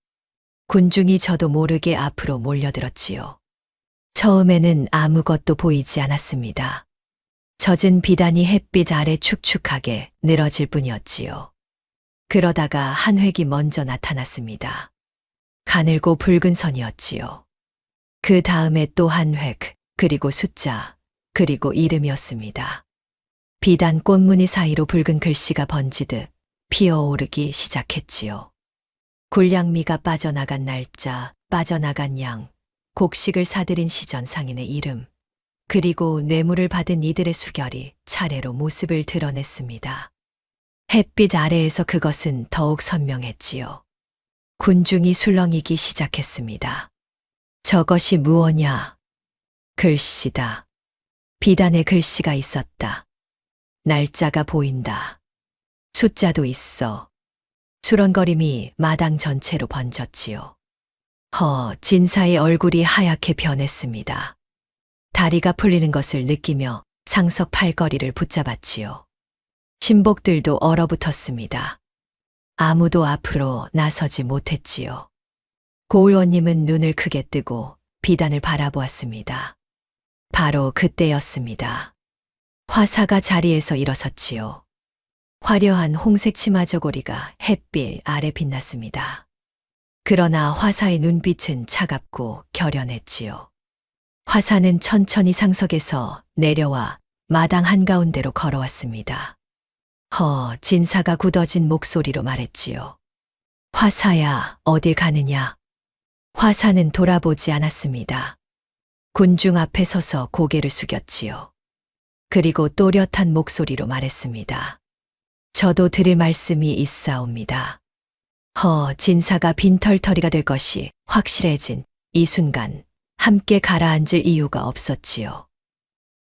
군중이 저도 모르게 앞으로 몰려들었지요. 처음에는 아무것도 보이지 않았습니다. 젖은 비단이 햇빛 아래 축축하게 늘어질 뿐이었지요. 그러다가 한 획이 먼저 나타났습니다. 가늘고 붉은 선이었지요. 그 다음에 또 한 획, 그리고 숫자, 그리고 이름이었습니다. 비단 꽃무늬 사이로 붉은 글씨가 번지듯 피어오르기 시작했지요. 굴량미가 빠져나간 날짜, 빠져나간 양, 곡식을 사들인 시전 상인의 이름, 그리고 뇌물을 받은 이들의 수결이 차례로 모습을 드러냈습니다. 햇빛 아래에서 그것은 더욱 선명했지요. 군중이 술렁이기 시작했습니다. 저것이 무엇냐? 글씨다. 비단에 글씨가 있었다. 날짜가 보인다. 숫자도 있어. 수런거림이 마당 전체로 번졌지요. 진사의 얼굴이 하얗게 변했습니다. 다리가 풀리는 것을 느끼며 상석 팔걸이를 붙잡았지요. 신복들도 얼어붙었습니다. 아무도 앞으로 나서지 못했지요. 고 의원님은 눈을 크게 뜨고 비단을 바라보았습니다. 바로 그때였습니다. 화사가 자리에서 일어섰지요. 화려한 홍색 치마 저고리가 햇빛 아래 빛났습니다. 그러나 화사의 눈빛은 차갑고 결연했지요. 화사는 천천히 상석에서 내려와 마당 한가운데로 걸어왔습니다. 진사가 굳어진 목소리로 말했지요. 화사야, 어딜 가느냐? 화사는 돌아보지 않았습니다. 군중 앞에 서서 고개를 숙였지요. 그리고 또렷한 목소리로 말했습니다. 저도 드릴 말씀이 있사옵니다. 진사가 빈털터리가 될 것이 확실해진 이 순간 함께 가라앉을 이유가 없었지요.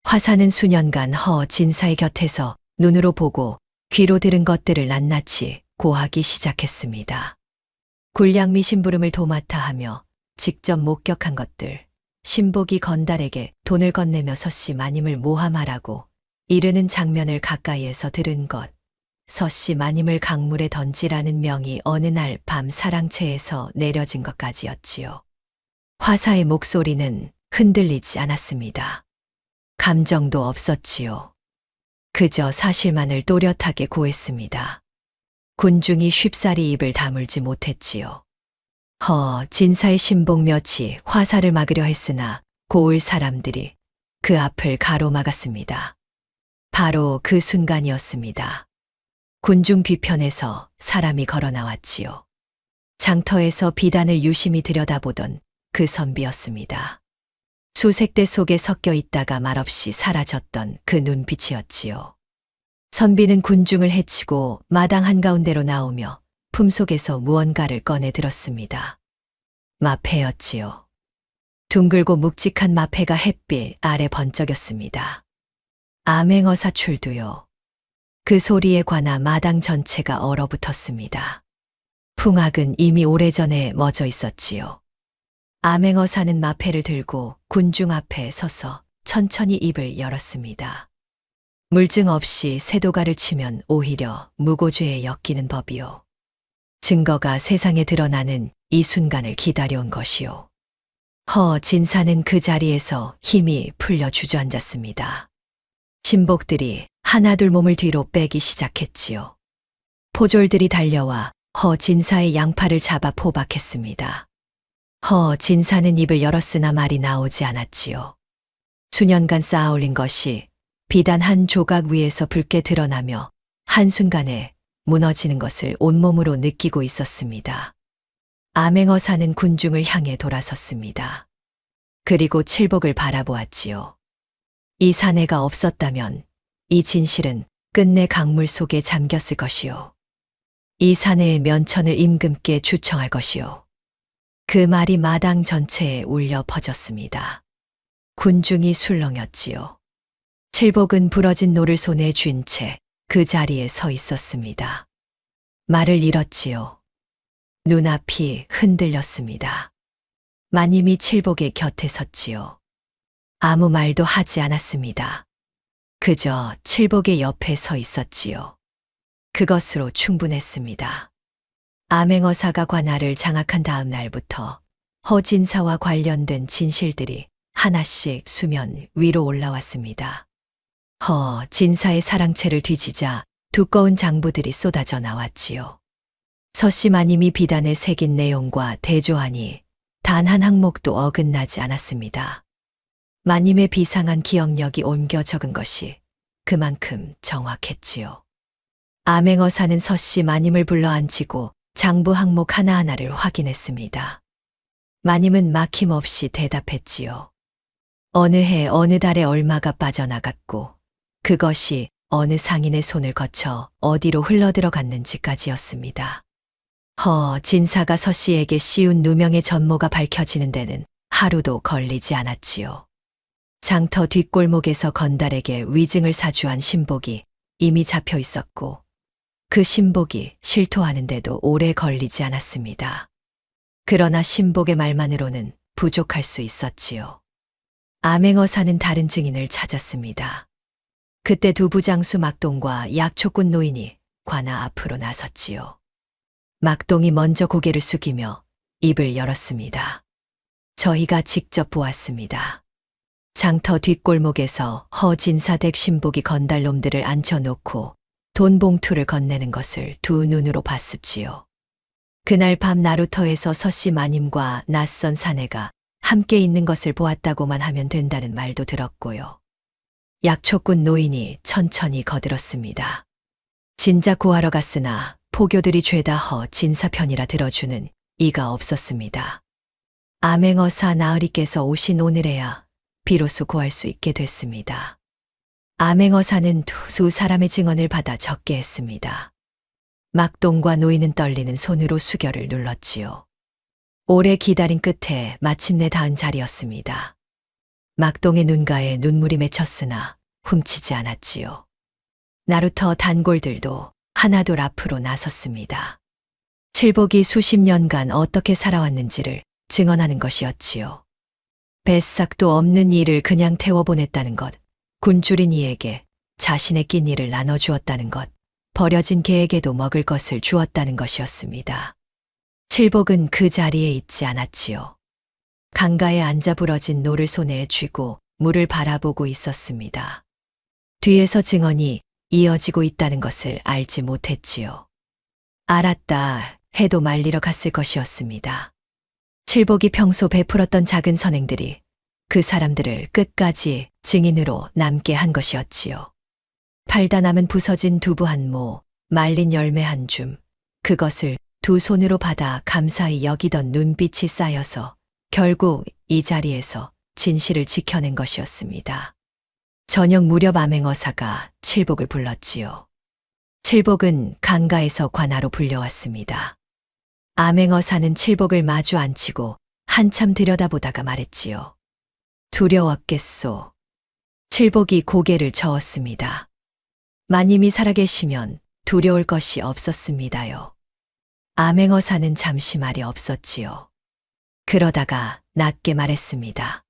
화사는 수년간 진사의 곁에서 눈으로 보고 귀로 들은 것들을 낱낱이 고하기 시작했습니다. 굴량미 심부름을 도맡아 하며 직접 목격한 것들, 신복이 건달에게 돈을 건네며 서씨 마님을 모함하라고 이르는 장면을 가까이에서 들은 것, 서씨 마님을 강물에 던지라는 명이 어느 날 밤 사랑채에서 내려진 것까지였지요. 화사의 목소리는 흔들리지 않았습니다. 감정도 없었지요. 그저 사실만을 또렷하게 고했습니다. 군중이 쉽사리 입을 다물지 못했지요. 진사의 신복 몇이 화사를 막으려 했으나 고을 사람들이 그 앞을 가로막았습니다. 바로 그 순간이었습니다. 군중 뒤편에서 사람이 걸어 나왔지요. 장터에서 비단을 유심히 들여다보던 그 선비였습니다. 수색대 속에 섞여 있다가 말없이 사라졌던 그 눈빛이었지요. 선비는 군중을 헤치고 마당 한가운데로 나오며 품속에서 무언가를 꺼내 들었습니다. 마패였지요. 둥글고 묵직한 마패가 햇빛 아래 번쩍였습니다. 암행어사 출두요. 그 소리에 관아 마당 전체가 얼어붙었습니다. 풍악은 이미 오래전에 멎어 있었지요. 암행어사는 마패를 들고 군중 앞에 서서 천천히 입을 열었습니다. 물증 없이 세도가를 치면 오히려 무고죄에 엮이는 법이요. 증거가 세상에 드러나는 이 순간을 기다려온 것이요. 진사는 그 자리에서 힘이 풀려 주저앉았습니다. 신복들이 하나둘 몸을 뒤로 빼기 시작했지요. 포졸들이 달려와 진사의 양팔을 잡아 포박했습니다. 진사는 입을 열었으나 말이 나오지 않았지요. 수년간 쌓아올린 것이 비단 한 조각 위에서 붉게 드러나며 한순간에 무너지는 것을 온몸으로 느끼고 있었습니다. 암행어사는 군중을 향해 돌아섰습니다. 그리고 칠복을 바라보았지요. 이 사내가 없었다면 이 진실은 끝내 강물 속에 잠겼을 것이요. 이 사내의 면천을 임금께 주청할 것이요. 그 말이 마당 전체에 울려 퍼졌습니다. 군중이 술렁였지요. 칠복은 부러진 노를 손에 쥔 채 그 자리에 서 있었습니다. 말을 잃었지요. 눈앞이 흔들렸습니다. 마님이 칠복의 곁에 섰지요. 아무 말도 하지 않았습니다. 그저 칠복의 옆에 서 있었지요. 그것으로 충분했습니다. 암행어사가 관할을 장악한 다음 날부터 진사와 관련된 진실들이 하나씩 수면 위로 올라왔습니다. 진사의 사랑채를 뒤지자 두꺼운 장부들이 쏟아져 나왔지요. 서씨 마님이 비단에 새긴 내용과 대조하니 단 한 항목도 어긋나지 않았습니다. 마님의 비상한 기억력이 옮겨 적은 것이 그만큼 정확했지요. 암행어사는 서씨 마님을 불러 앉히고 장부 항목 하나하나를 확인했습니다. 마님은 막힘없이 대답했지요. 어느 해 어느 달에 얼마가 빠져나갔고 그것이 어느 상인의 손을 거쳐 어디로 흘러들어갔는지까지였습니다. 진사가 서씨에게 씌운 누명의 전모가 밝혀지는 데는 하루도 걸리지 않았지요. 장터 뒷골목에서 건달에게 위증을 사주한 신복이 이미 잡혀 있었고 그 신복이 실토하는데도 오래 걸리지 않았습니다. 그러나 신복의 말만으로는 부족할 수 있었지요. 암행어사는 다른 증인을 찾았습니다. 그때 두 부장수 막동과 약초꾼 노인이 관아 앞으로 나섰지요. 막동이 먼저 고개를 숙이며 입을 열었습니다. 저희가 직접 보았습니다. 장터 뒷골목에서 허진사댁 신복이 건달놈들을 앉혀놓고 돈 봉투를 건네는 것을 두 눈으로 봤습지요. 그날 밤 나루터에서 서씨 마님과 낯선 사내가 함께 있는 것을 보았다고만 하면 된다는 말도 들었고요. 약초꾼 노인이 천천히 거들었습니다. 진작 구하러 갔으나 포교들이 죄다 진사 편이라 들어주는 이가 없었습니다. 암행어사 나으리께서 오신 오늘에야 비로소 구할 수 있게 됐습니다. 암행어사는 두 사람의 증언을 받아 적게 했습니다. 막동과 노인은 떨리는 손으로 수결을 눌렀지요. 오래 기다린 끝에 마침내 닿은 자리였습니다. 막동의 눈가에 눈물이 맺혔으나 훔치지 않았지요. 나루터 단골들도 하나둘 앞으로 나섰습니다. 칠복이 수십 년간 어떻게 살아왔는지를 증언하는 것이었지요. 뱃삭도 없는 이를 그냥 태워보냈다는 것, 굶주린 이에게 자신의 끼니를 나눠주었다는 것, 버려진 개에게도 먹을 것을 주었다는 것이었습니다. 칠복은 그 자리에 있지 않았지요. 강가에 앉아 부러진 노를 손에 쥐고 물을 바라보고 있었습니다. 뒤에서 증언이 이어지고 있다는 것을 알지 못했지요. 알았다 해도 말리러 갔을 것이었습니다. 칠복이 평소 베풀었던 작은 선행들이 그 사람들을 끝까지 증인으로 남게 한 것이었지요. 팔다 남은 부서진 두부 한 모, 말린 열매 한 줌, 그것을 두 손으로 받아 감사히 여기던 눈빛이 쌓여서 결국 이 자리에서 진실을 지켜낸 것이었습니다. 저녁 무렵 암행어사가 칠복을 불렀지요. 칠복은 강가에서 관하로 불려왔습니다. 암행어사는 칠복을 마주 앉히고 한참 들여다보다가 말했지요. 두려웠겠소. 칠복이 고개를 저었습니다. 마님이 살아계시면 두려울 것이 없었습니다요. 암행어사는 잠시 말이 없었지요. 그러다가 낮게 말했습니다.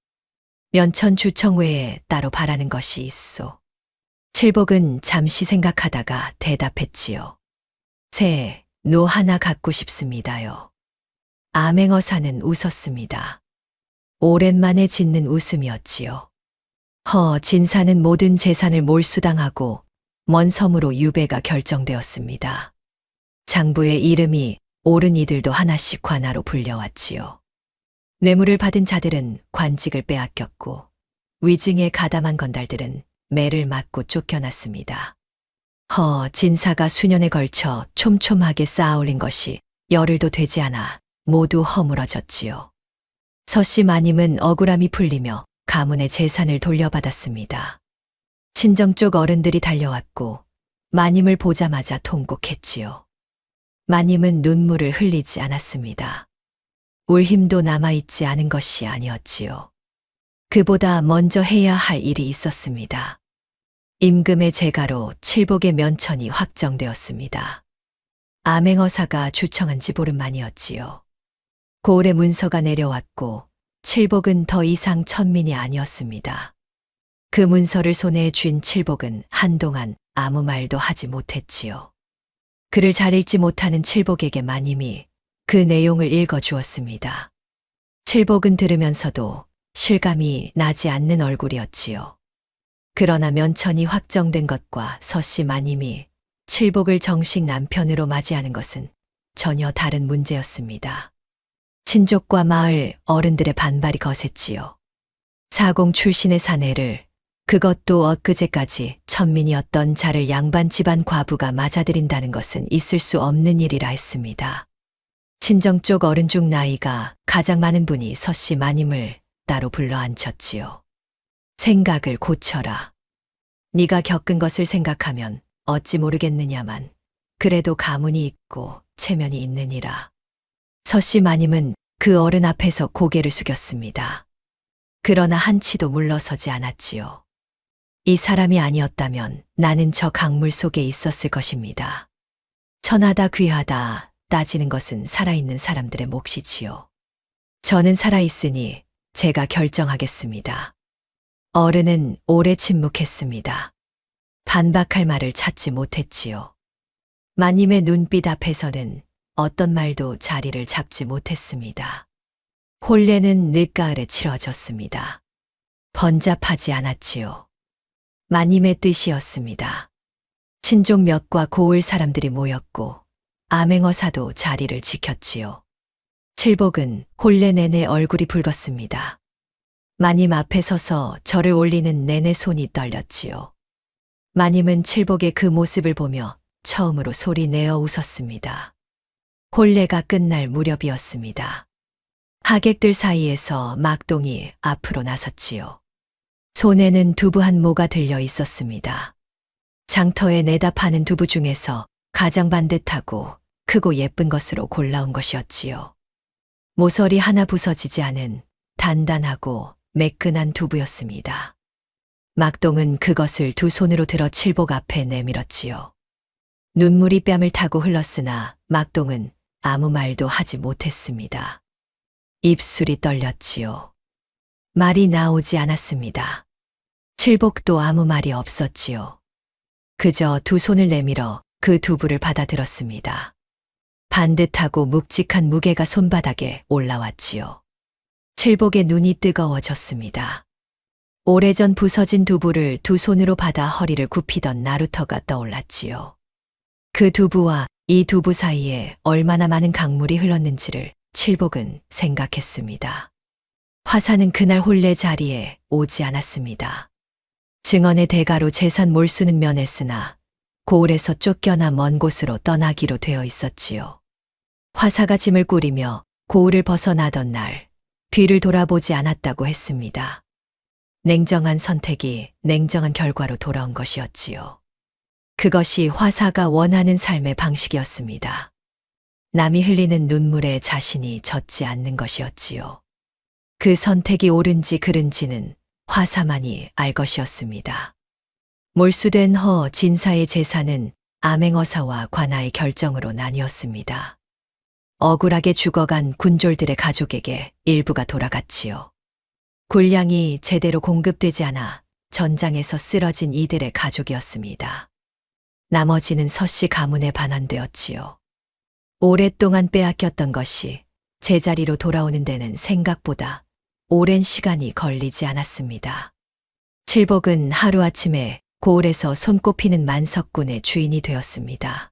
면천주청 외에 따로 바라는 것이 있소. 칠복은 잠시 생각하다가 대답했지요. 새, 노 하나 갖고 싶습니다요. 암행어사는 웃었습니다. 오랜만에 짓는 웃음이었지요. 진사는 모든 재산을 몰수당하고 먼 섬으로 유배가 결정되었습니다. 장부의 이름이 옳은 이들도 하나씩 관하로 불려왔지요. 뇌물을 받은 자들은 관직을 빼앗겼고 위증에 가담한 건달들은 매를 맞고 쫓겨났습니다. 진사가 수년에 걸쳐 촘촘하게 쌓아올린 것이 열흘도 되지 않아 모두 허물어졌지요. 서씨 마님은 억울함이 풀리며 가문의 재산을 돌려받았습니다. 친정 쪽 어른들이 달려왔고 마님을 보자마자 통곡했지요. 마님은 눈물을 흘리지 않았습니다. 울 힘도 남아있지 않은 것이 아니었지요. 그보다 먼저 해야 할 일이 있었습니다. 임금의 재가로 칠복의 면천이 확정되었습니다. 암행어사가 주청한 지 보름만이었지요. 고을의 문서가 내려왔고 칠복은 더 이상 천민이 아니었습니다. 그 문서를 손에 쥔 칠복은 한동안 아무 말도 하지 못했지요. 글을 잘 읽지 못하는 칠복에게 마님이 그 내용을 읽어주었습니다. 칠복은 들으면서도 실감이 나지 않는 얼굴이었지요. 그러나 면천이 확정된 것과 서씨 마님이 칠복을 정식 남편으로 맞이하는 것은 전혀 다른 문제였습니다. 친족과 마을 어른들의 반발이 거셌지요. 사공 출신의 사내를, 그것도 엊그제까지 천민이었던 자를 양반 집안 과부가 맞아들인다는 것은 있을 수 없는 일이라 했습니다. 친정 쪽 어른 중 나이가 가장 많은 분이 서씨 마님을 따로 불러 앉혔지요. 생각을 고쳐라. 네가 겪은 것을 생각하면 어찌 모르겠느냐만 그래도 가문이 있고 체면이 있느니라. 서씨 마님은 그 어른 앞에서 고개를 숙였습니다. 그러나 한치도 물러서지 않았지요. 이 사람이 아니었다면 나는 저 강물 속에 있었을 것입니다. 천하다 귀하다 따지는 것은 살아있는 사람들의 몫이지요. 저는 살아있으니 제가 결정하겠습니다. 어른은 오래 침묵했습니다. 반박할 말을 찾지 못했지요. 마님의 눈빛 앞에서는 어떤 말도 자리를 잡지 못했습니다. 혼례는 늦가을에 치러졌습니다. 번잡하지 않았지요. 마님의 뜻이었습니다. 친족 몇과 고을 사람들이 모였고 암행어사도 자리를 지켰지요. 칠복은 혼례 내내 얼굴이 붉었습니다. 마님 앞에 서서 절을 올리는 내내 손이 떨렸지요. 마님은 칠복의 그 모습을 보며 처음으로 소리 내어 웃었습니다. 혼례가 끝날 무렵이었습니다. 하객들 사이에서 막동이 앞으로 나섰지요. 손에는 두부 한 모가 들려 있었습니다. 장터에 내다 파는 두부 중에서 가장 반듯하고 크고 예쁜 것으로 골라온 것이었지요. 모서리 하나 부서지지 않은 단단하고 매끈한 두부였습니다. 막동은 그것을 두 손으로 들어 칠복 앞에 내밀었지요. 눈물이 뺨을 타고 흘렀으나 막동은 아무 말도 하지 못했습니다. 입술이 떨렸지요. 말이 나오지 않았습니다. 칠복도 아무 말이 없었지요. 그저 두 손을 내밀어 그 두부를 받아들었습니다. 반듯하고 묵직한 무게가 손바닥에 올라왔지요. 칠복의 눈이 뜨거워졌습니다. 오래전 부서진 두부를 두 손으로 받아 허리를 굽히던 나루터가 떠올랐지요. 그 두부와 이 두부 사이에 얼마나 많은 강물이 흘렀는지를 칠복은 생각했습니다. 화사는 그날 혼례 자리에 오지 않았습니다. 증언의 대가로 재산 몰수는 면했으나 고을에서 쫓겨나 먼 곳으로 떠나기로 되어 있었지요. 화사가 짐을 꾸리며 고을을 벗어나던 날 뒤를 돌아보지 않았다고 했습니다. 냉정한 선택이 냉정한 결과로 돌아온 것이었지요. 그것이 화사가 원하는 삶의 방식이었습니다. 남이 흘리는 눈물에 자신이 젖지 않는 것이었지요. 그 선택이 옳은지 그른지는 화사만이 알 것이었습니다. 몰수된 허 진사의 재산은 암행어사와 관아의 결정으로 나뉘었습니다. 억울하게 죽어간 군졸들의 가족에게 일부가 돌아갔지요. 군량이 제대로 공급되지 않아 전장에서 쓰러진 이들의 가족이었습니다. 나머지는 서씨 가문에 반환되었지요. 오랫동안 빼앗겼던 것이 제자리로 돌아오는 데는 생각보다 오랜 시간이 걸리지 않았습니다. 칠복은 하루아침에 고을에서 손꼽히는 만석군의 주인이 되었습니다.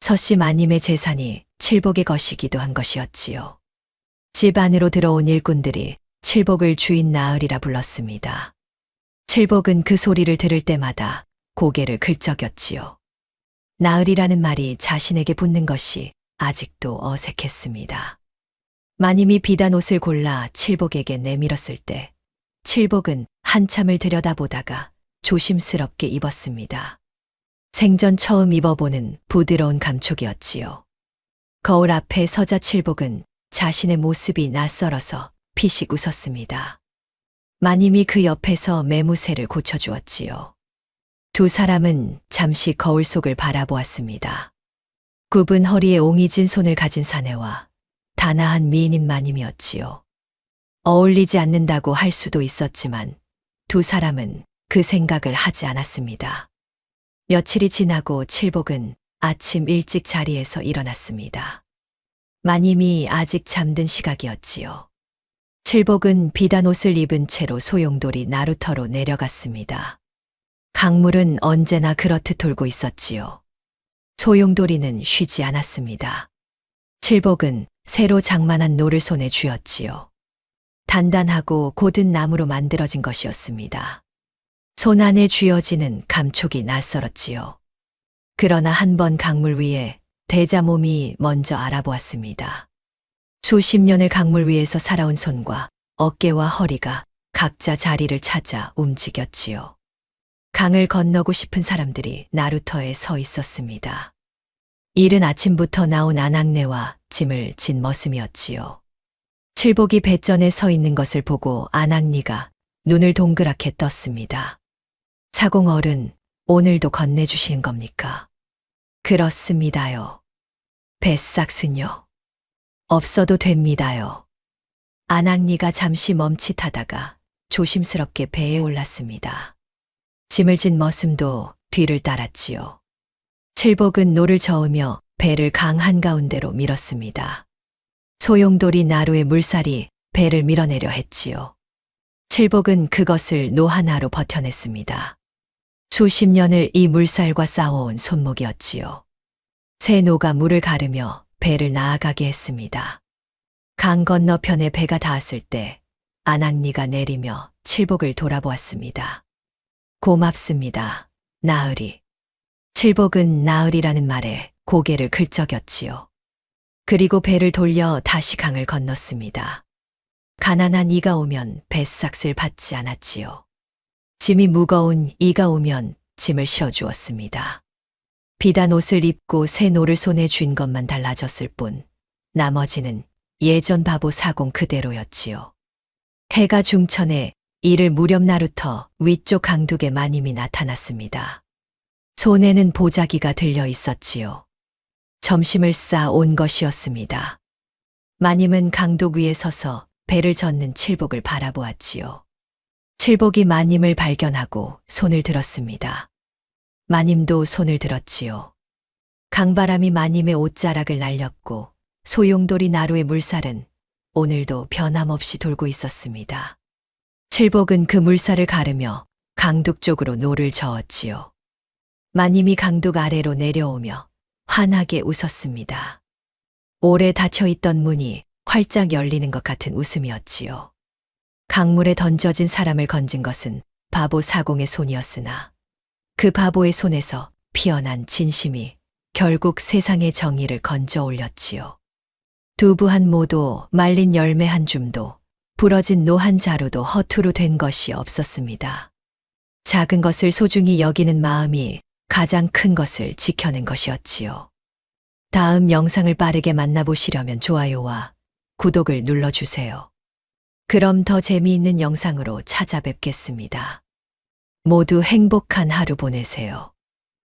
서씨 마님의 재산이 칠복의 것이기도 한 것이었지요. 집 안으로 들어온 일꾼들이 칠복을 주인 나으리라 불렀습니다. 칠복은 그 소리를 들을 때마다 고개를 긁적였지요. 나으리라는 말이 자신에게 붙는 것이 아직도 어색했습니다. 마님이 비단 옷을 골라 칠복에게 내밀었을 때 칠복은 한참을 들여다보다가 조심스럽게 입었습니다. 생전 처음 입어보는 부드러운 감촉이었지요. 거울 앞에 서자 칠복은 자신의 모습이 낯설어서 피식 웃었습니다. 마님이 그 옆에서 매무새를 고쳐주었지요. 두 사람은 잠시 거울 속을 바라보았습니다. 굽은 허리에 옹이진 손을 가진 사내와 단아한 미인인 마님이었지요. 어울리지 않는다고 할 수도 있었지만 두 사람은 그 생각을 하지 않았습니다. 며칠이 지나고 칠복은 아침 일찍 자리에서 일어났습니다. 마님이 아직 잠든 시각이었지요. 칠복은 비단 옷을 입은 채로 소용돌이 나루터로 내려갔습니다. 강물은 언제나 그렇듯 돌고 있었지요. 소용돌이는 쉬지 않았습니다. 칠복은 새로 장만한 노를 손에 쥐었지요. 단단하고 곧은 나무로 만들어진 것이었습니다. 손 안에 쥐어지는 감촉이 낯설었지요. 그러나 한 번 강물 위에 대자 몸이 먼저 알아보았습니다. 수십 년을 강물 위에서 살아온 손과 어깨와 허리가 각자 자리를 찾아 움직였지요. 강을 건너고 싶은 사람들이 나루터에 서 있었습니다. 이른 아침부터 나온 아낙네와 짐을 진 머슴이었지요. 칠복이 배전에 서 있는 것을 보고 아낙니가 눈을 동그랗게 떴습니다. 사공 어른, 오늘도 건네주시는 겁니까? 그렇습니다요. 뱃삭스요. 없어도 됩니다요. 아낙니가 잠시 멈칫하다가 조심스럽게 배에 올랐습니다. 짐을 진 머슴도 뒤를 따랐지요. 칠복은 노를 저으며 배를 강 한가운데로 밀었습니다. 소용돌이 나루의 물살이 배를 밀어내려 했지요. 칠복은 그것을 노 하나로 버텨냈습니다. 수십 년을 이 물살과 싸워온 손목이었지요. 새 노가 물을 가르며 배를 나아가게 했습니다. 강 건너편에 배가 닿았을 때 안악리가 내리며 칠복을 돌아보았습니다. 고맙습니다, 나으리. 칠복은 나으리라는 말에 고개를 긁적였지요. 그리고 배를 돌려 다시 강을 건넜습니다. 가난한 이가 오면 뱃삭을 받지 않았지요. 짐이 무거운 이가 오면 짐을 실어주었습니다. 비단 옷을 입고 새 노를 손에 쥔 것만 달라졌을 뿐 나머지는 예전 바보 사공 그대로였지요. 해가 중천에 이를 무렵 나루터 위쪽 강둑에 마님이 나타났습니다. 손에는 보자기가 들려 있었지요. 점심을 싸 온 것이었습니다. 마님은 강둑 위에 서서 배를 젓는 칠복을 바라보았지요. 칠복이 마님을 발견하고 손을 들었습니다. 마님도 손을 들었지요. 강바람이 마님의 옷자락을 날렸고 소용돌이 나루의 물살은 오늘도 변함없이 돌고 있었습니다. 칠복은 그 물살을 가르며 강둑 쪽으로 노를 저었지요. 마님이 강둑 아래로 내려오며 환하게 웃었습니다. 오래 닫혀있던 문이 활짝 열리는 것 같은 웃음이었지요. 강물에 던져진 사람을 건진 것은 바보 사공의 손이었으나 그 바보의 손에서 피어난 진심이 결국 세상의 정의를 건져 올렸지요. 두부 한 모도 말린 열매 한 줌도 부러진 노 한 자루도 허투루 된 것이 없었습니다. 작은 것을 소중히 여기는 마음이 가장 큰 것을 지켜낸 것이었지요. 다음 영상을 빠르게 만나보시려면 좋아요와 구독을 눌러주세요. 그럼 더 재미있는 영상으로 찾아뵙겠습니다. 모두 행복한 하루 보내세요.